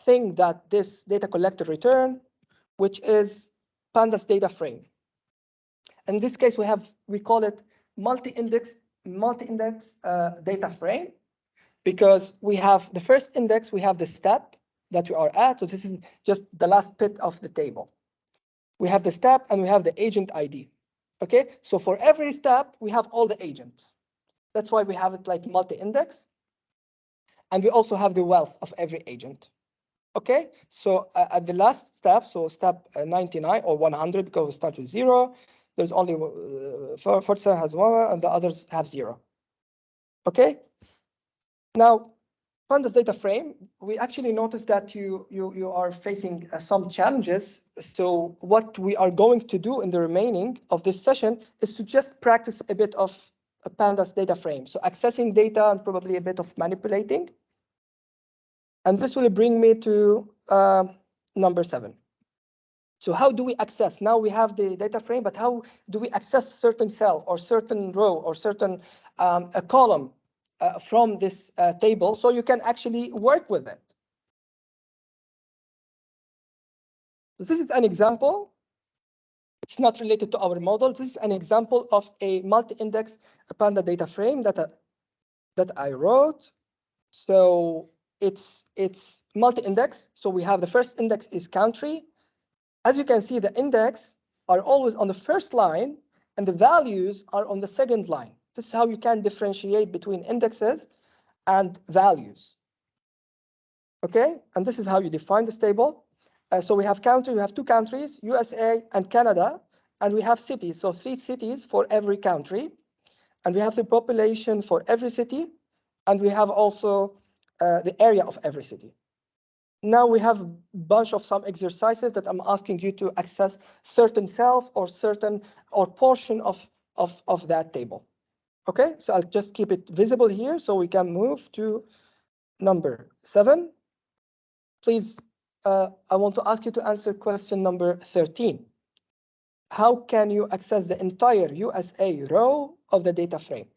S1: thing that this data collector return, which is pandas data frame. In this case, we call it multi-index data frame, because we have the first index, we have the step that we are at. So this is just the last bit of the table. We have the step and we have the agent ID. Okay, so for every step, we have all the agents. That's why we have it like multi-index. And we also have the wealth of every agent. Okay, so at the last step, so step 99 or 100, because we start with 0, there's only 47 has 1 and the others have 0. Okay, now pandas data frame, we actually noticed that you are facing some challenges. So what we are going to do in the remaining of this session is to just practice a bit of a pandas data frame. So accessing data and probably a bit of manipulating. And this will bring me to number 7. So how do we access? Now we have the data frame, but how do we access certain cell or certain row or certain a column from this table so you can actually work with it? So this is an example. It's not related to our model. This is an example of a multi-index Panda data frame that I wrote. So it's multi-index. So we have the first index is country. As you can see, the index are always on the first line and the values are on the second line. This is how you can differentiate between indexes and values. Okay, and this is how you define this table. So we have country, we have 2 countries, USA and Canada, and we have cities, so 3 cities for every country. And we have the population for every city, and we have also the area of every city. Now we have a bunch of some exercises that I'm asking you to access certain cells or certain or portion of that table. Okay, so I'll just keep it visible here so we can move to number 7. Please, I want to ask you to answer question number 13. How can you access the entire USA row of the data frame?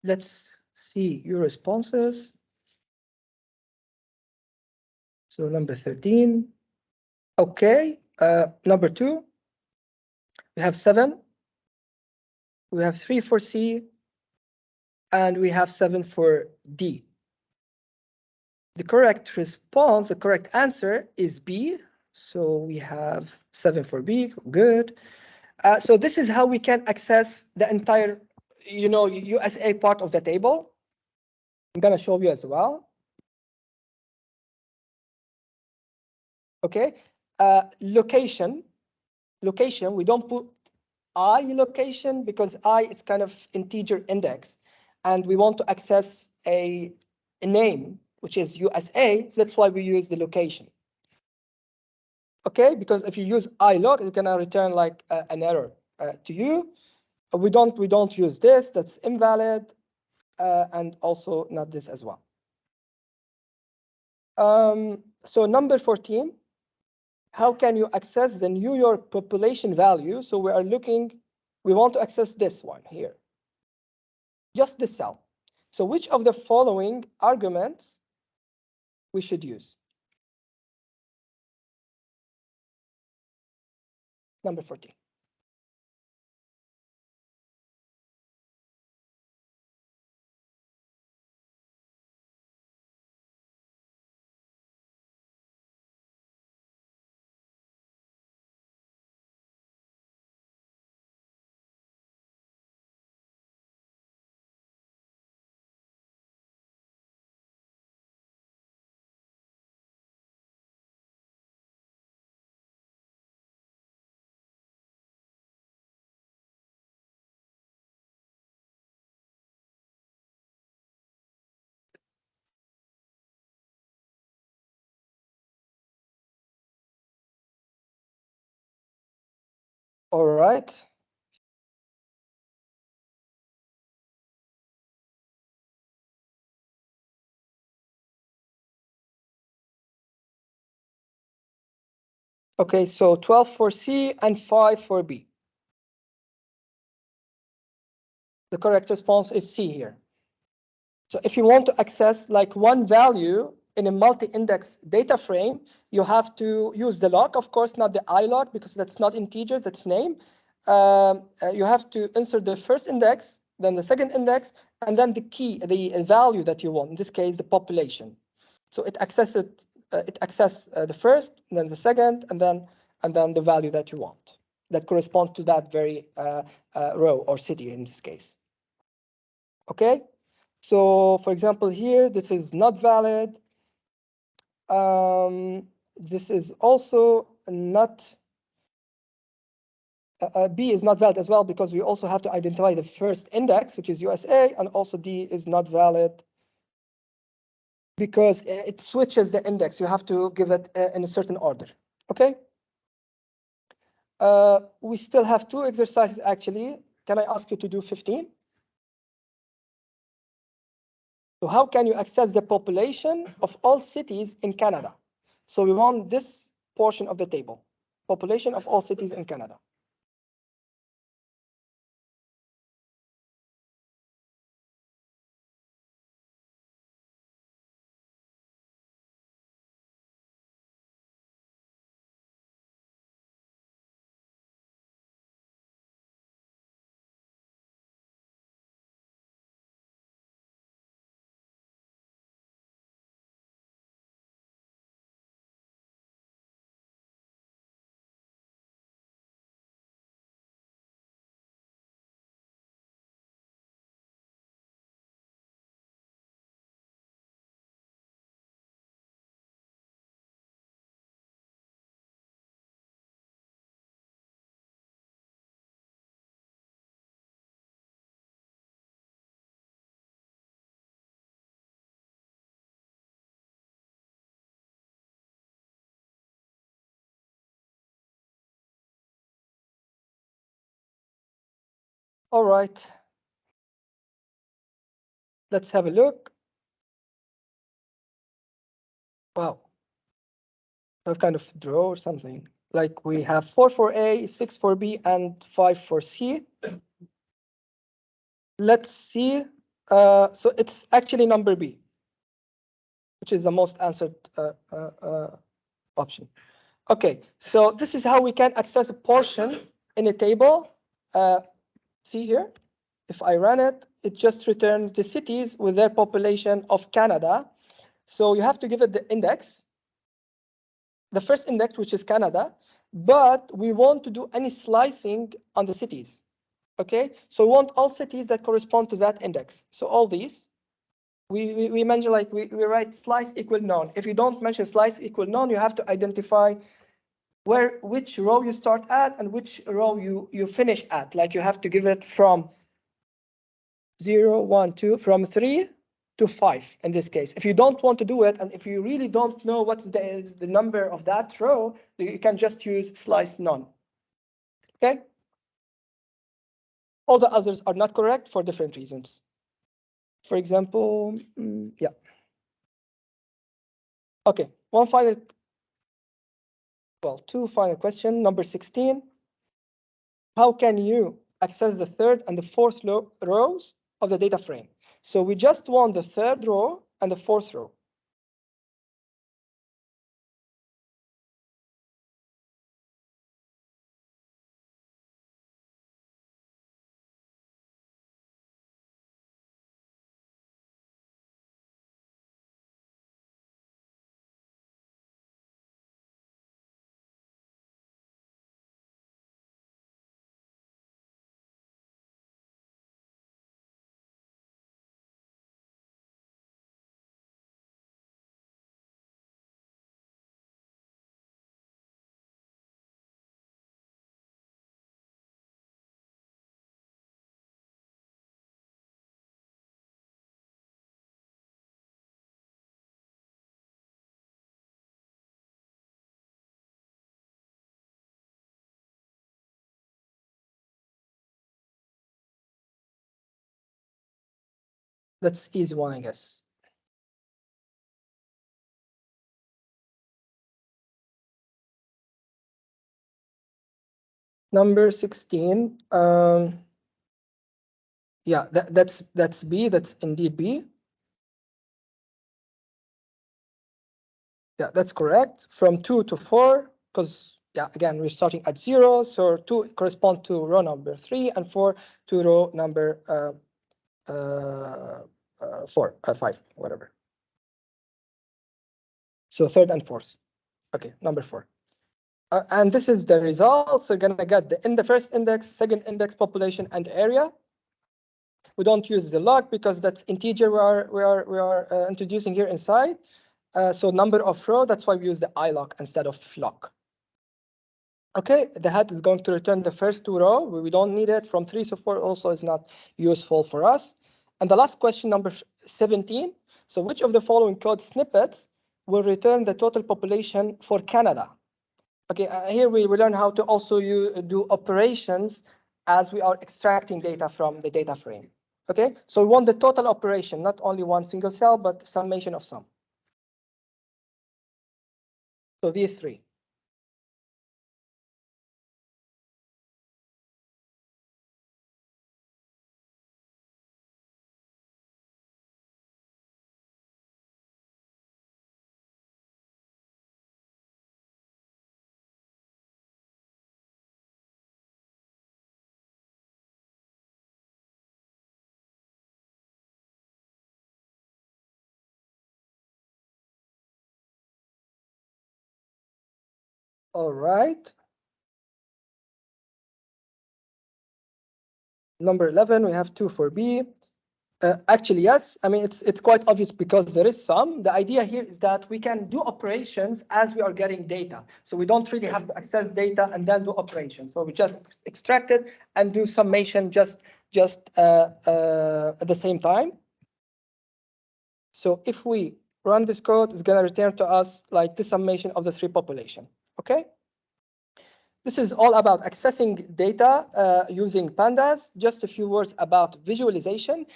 S1: Let's see your responses. So number 13. Okay, number 2. We have 7. We have 3 for C. And we have 7 for D. The correct response, the correct answer is B. So we have 7 for B. Good. So this is how we can access the entire, USA part of the table. I'm going to show you as well. Okay. Location. We don't put I location because I is kind of integer index. And we want to access a name, which is USA. So that's why we use the location. Okay, because if you use ilog, it's gonna return like an error to you. We don't use this. That's invalid, and also not this as well. So number 14. How can you access the New York population value? So we are looking. We want to access this one here. Just this cell. So which of the following arguments we should use? Number 14. All right. Okay, so 12 for C and 5 for B. The correct response is C here. So if you want to access like one value in a multi-index data frame, you have to use the log, of course, not the ilog, because that's not integer, that's name. You have to insert the first index, then the second index, and then the key, the value that you want, in this case, the population. So it accesses the first, and then the second, and then the value that you want that corresponds to that very row or city in this case. Okay, so for example here, this is not valid. This is also not. B is not valid as well because we also have to identify the first index, which is USA, and also D is not valid because it switches the index. You have to give it in a certain order. Okay. We still have 2 exercises actually. Can I ask you to do 15? So how can you access the population of all cities in Canada? So we want this portion of the table, population of all cities in Canada. All right. Let's have a look. Wow. Some kind of draw or something. Like we have 4 for A, 6 for B, and 5 for C. Let's see. So it's actually number B, which is the most answered option. Okay, so this is how we can access a portion in a table. See here, if I run it, it just returns the cities with their population of Canada. So you have to give it the index, the first index, which is Canada, but we want to do any slicing on the cities. Okay, so we want all cities that correspond to that index. So all these, we mention like we write slice equal none. If you don't mention slice equal none, you have to identify which row you start at and which row you finish at. Like you have to give it from 0, 1, 2, from 3 to 5 in this case. If you don't want to do it, and if you really don't know what's the number of that row, you can just use slice none. Okay? All the others are not correct for different reasons. For example, yeah. Okay, two final question. Number 16. How can you access the third and the fourth rows of the data frame? So we just want the third row and the fourth row.
S2: That's easy one, I guess. Number 16. Yeah, that's B. That's indeed B. Yeah, that's correct. From 2 to 4, because yeah, again, we're starting at 0. So 2 correspond to row number 3, and 4 to row number 5, whatever. So third and fourth. Okay, number 4. And this is the result. So you're gonna get the first index, second index, population, and area. We don't use the log because that's integer we are introducing here inside. So number of row, that's why we use the ilog instead of log. Okay, the head is going to return the first 2 row. We don't need it. From 3 to 4 also is not useful for us. And the last question, number 17. So which of the following code snippets will return the total population for Canada? Okay, here we learn how to also do operations as we are extracting data from the data frame. Okay, so we want the total operation, not only one single cell, but summation of sum. So these 3. All right. Number 11, we have 2 for B. Actually, yes. I mean, it's quite obvious because there is some. The idea here is that we can do operations as we are getting data. So we don't really have to access data and then do operations. So we just extract it and do summation just at the same time. So if we run this code, it's going to return to us like the summation of the 3 population. Okay. This is all about accessing data using pandas. Just a few words about visualization.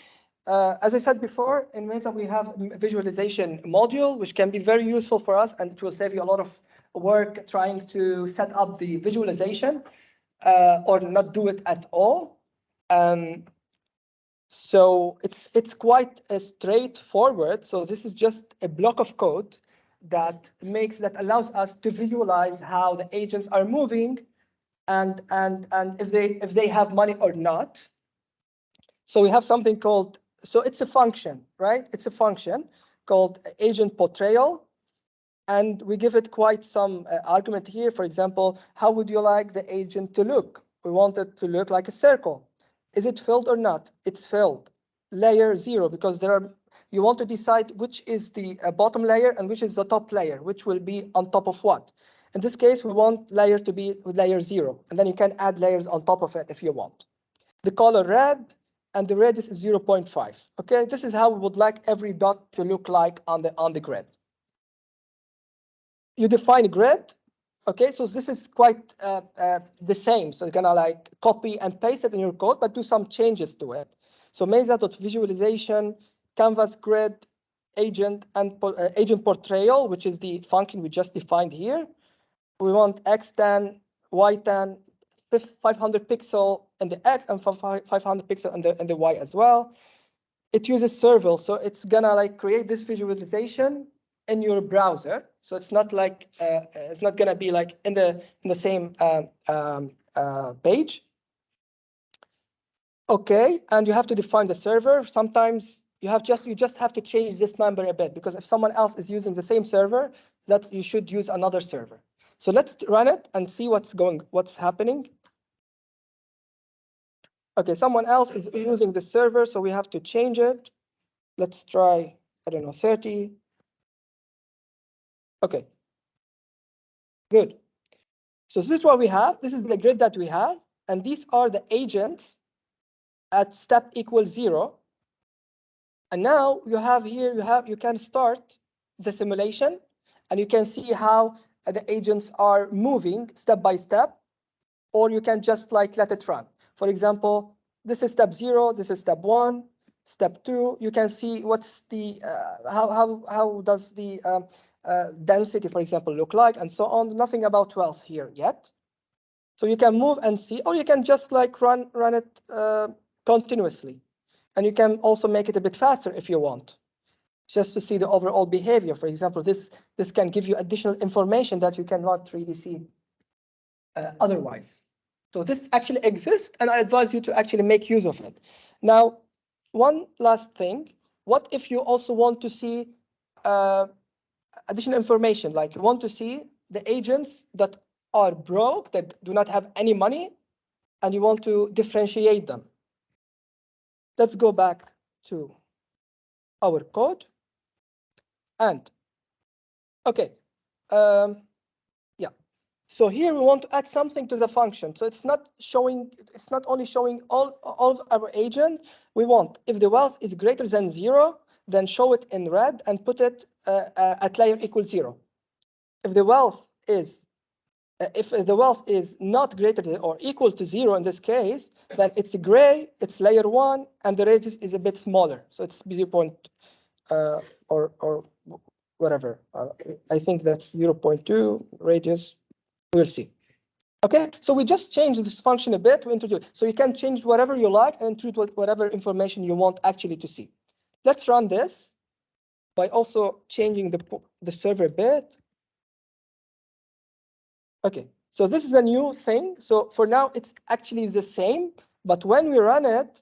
S2: As I said before, in Mesa we have a visualization module, which can be very useful for us, and it will save you a lot of work trying to set up the visualization or not do it at all. So it's quite straightforward. So this is just a block of code that allows us to visualize how the agents are moving and if they have money or not. So we have something called, so it's a function, right? It's a function called agent portrayal. And we give it quite some argument here. For example, how would you like the agent to look? We want it to look like a circle. Is it filled or not? It's filled. Layer 0, because you want to decide which is the bottom layer and which is the top layer, which will be on top of what. In this case, we want layer to be layer 0, and then you can add layers on top of it if you want. The color red, and the radius is 0.5. Okay, this is how we would like every dot to look like on the grid. You define a grid. Okay, so this is quite the same. So you're gonna like copy and paste it in your code, but do some changes to it. So Mesa.visualization, canvas grid, agent, and agent portrayal, which is the function we just defined here. We want X10, Y10, 500 pixel in the X and 500 pixel in the Y as well. It uses serval, so it's gonna like create this visualization in your browser. So it's not like it's not gonna be like in the same page. Okay, and you have to define the server. Sometimes you just have to change this number a bit, because if someone else is using the same server, you should use another server. So let's run it and see what's happening. Okay, someone else is using the server, so we have to change it. Let's try, I don't know, 30. Okay, good. So this is what we have. This is the grid that we have, and these are the agents at step equals 0. And now you have here, you can start the simulation, and you can see how the agents are moving step by step, or you can just like let it run. For example, this is step 0, this is step 1. Step 2, you can see what's the how does the density, for example, look like, and so on. Nothing about wealth here yet. So you can move and see, or you can just like run it continuously. And you can also make it a bit faster if you want, just to see the overall behavior. For example, this can give you additional information that you cannot really see otherwise. So this actually exists, and I advise you to actually make use of it. Now, one last thing, what if you also want to see additional information, like you want to see the agents that are broke, that do not have any money, and you want to differentiate them. Let's go back to our code. And okay, yeah. So here we want to add something to the function. So it's not only showing all of our agent. We want, if the wealth is greater than 0, then show it in red and put it at layer equals 0. If the wealth is not greater than or equal to 0 in this case, then it's gray, it's layer 1, and the radius is a bit smaller. So it's 0. Or whatever. I think that's 0.2 radius. We'll see. Okay, so we just changed this function a bit. We introduce, so you can change whatever you like and introduce whatever information you want actually to see. Let's run this by also changing the server a bit. Okay, so this is a new thing. So for now, it's actually the same, but when we run it,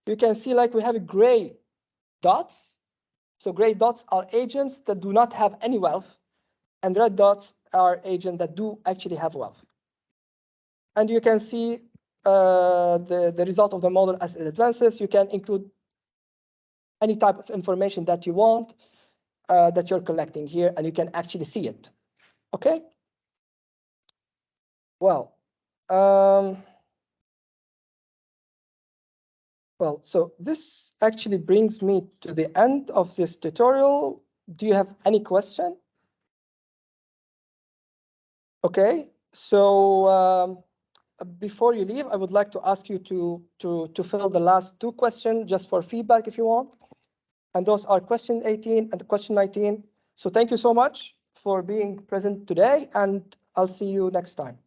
S2: you can see like we have gray dots. So gray dots are agents that do not have any wealth, and red dots are agents that do actually have wealth. And you can see the result of the model as it advances. You can include any type of information that you want that you're collecting here, and you can actually see it. Okay. Well, so this actually brings me to the end of this tutorial. Do you have any question? Okay. So before you leave, I would like to ask you to fill the last 2 questions just for feedback if you want. And those are question 18 and question 19. So thank you so much for being present today, and I'll see you next time.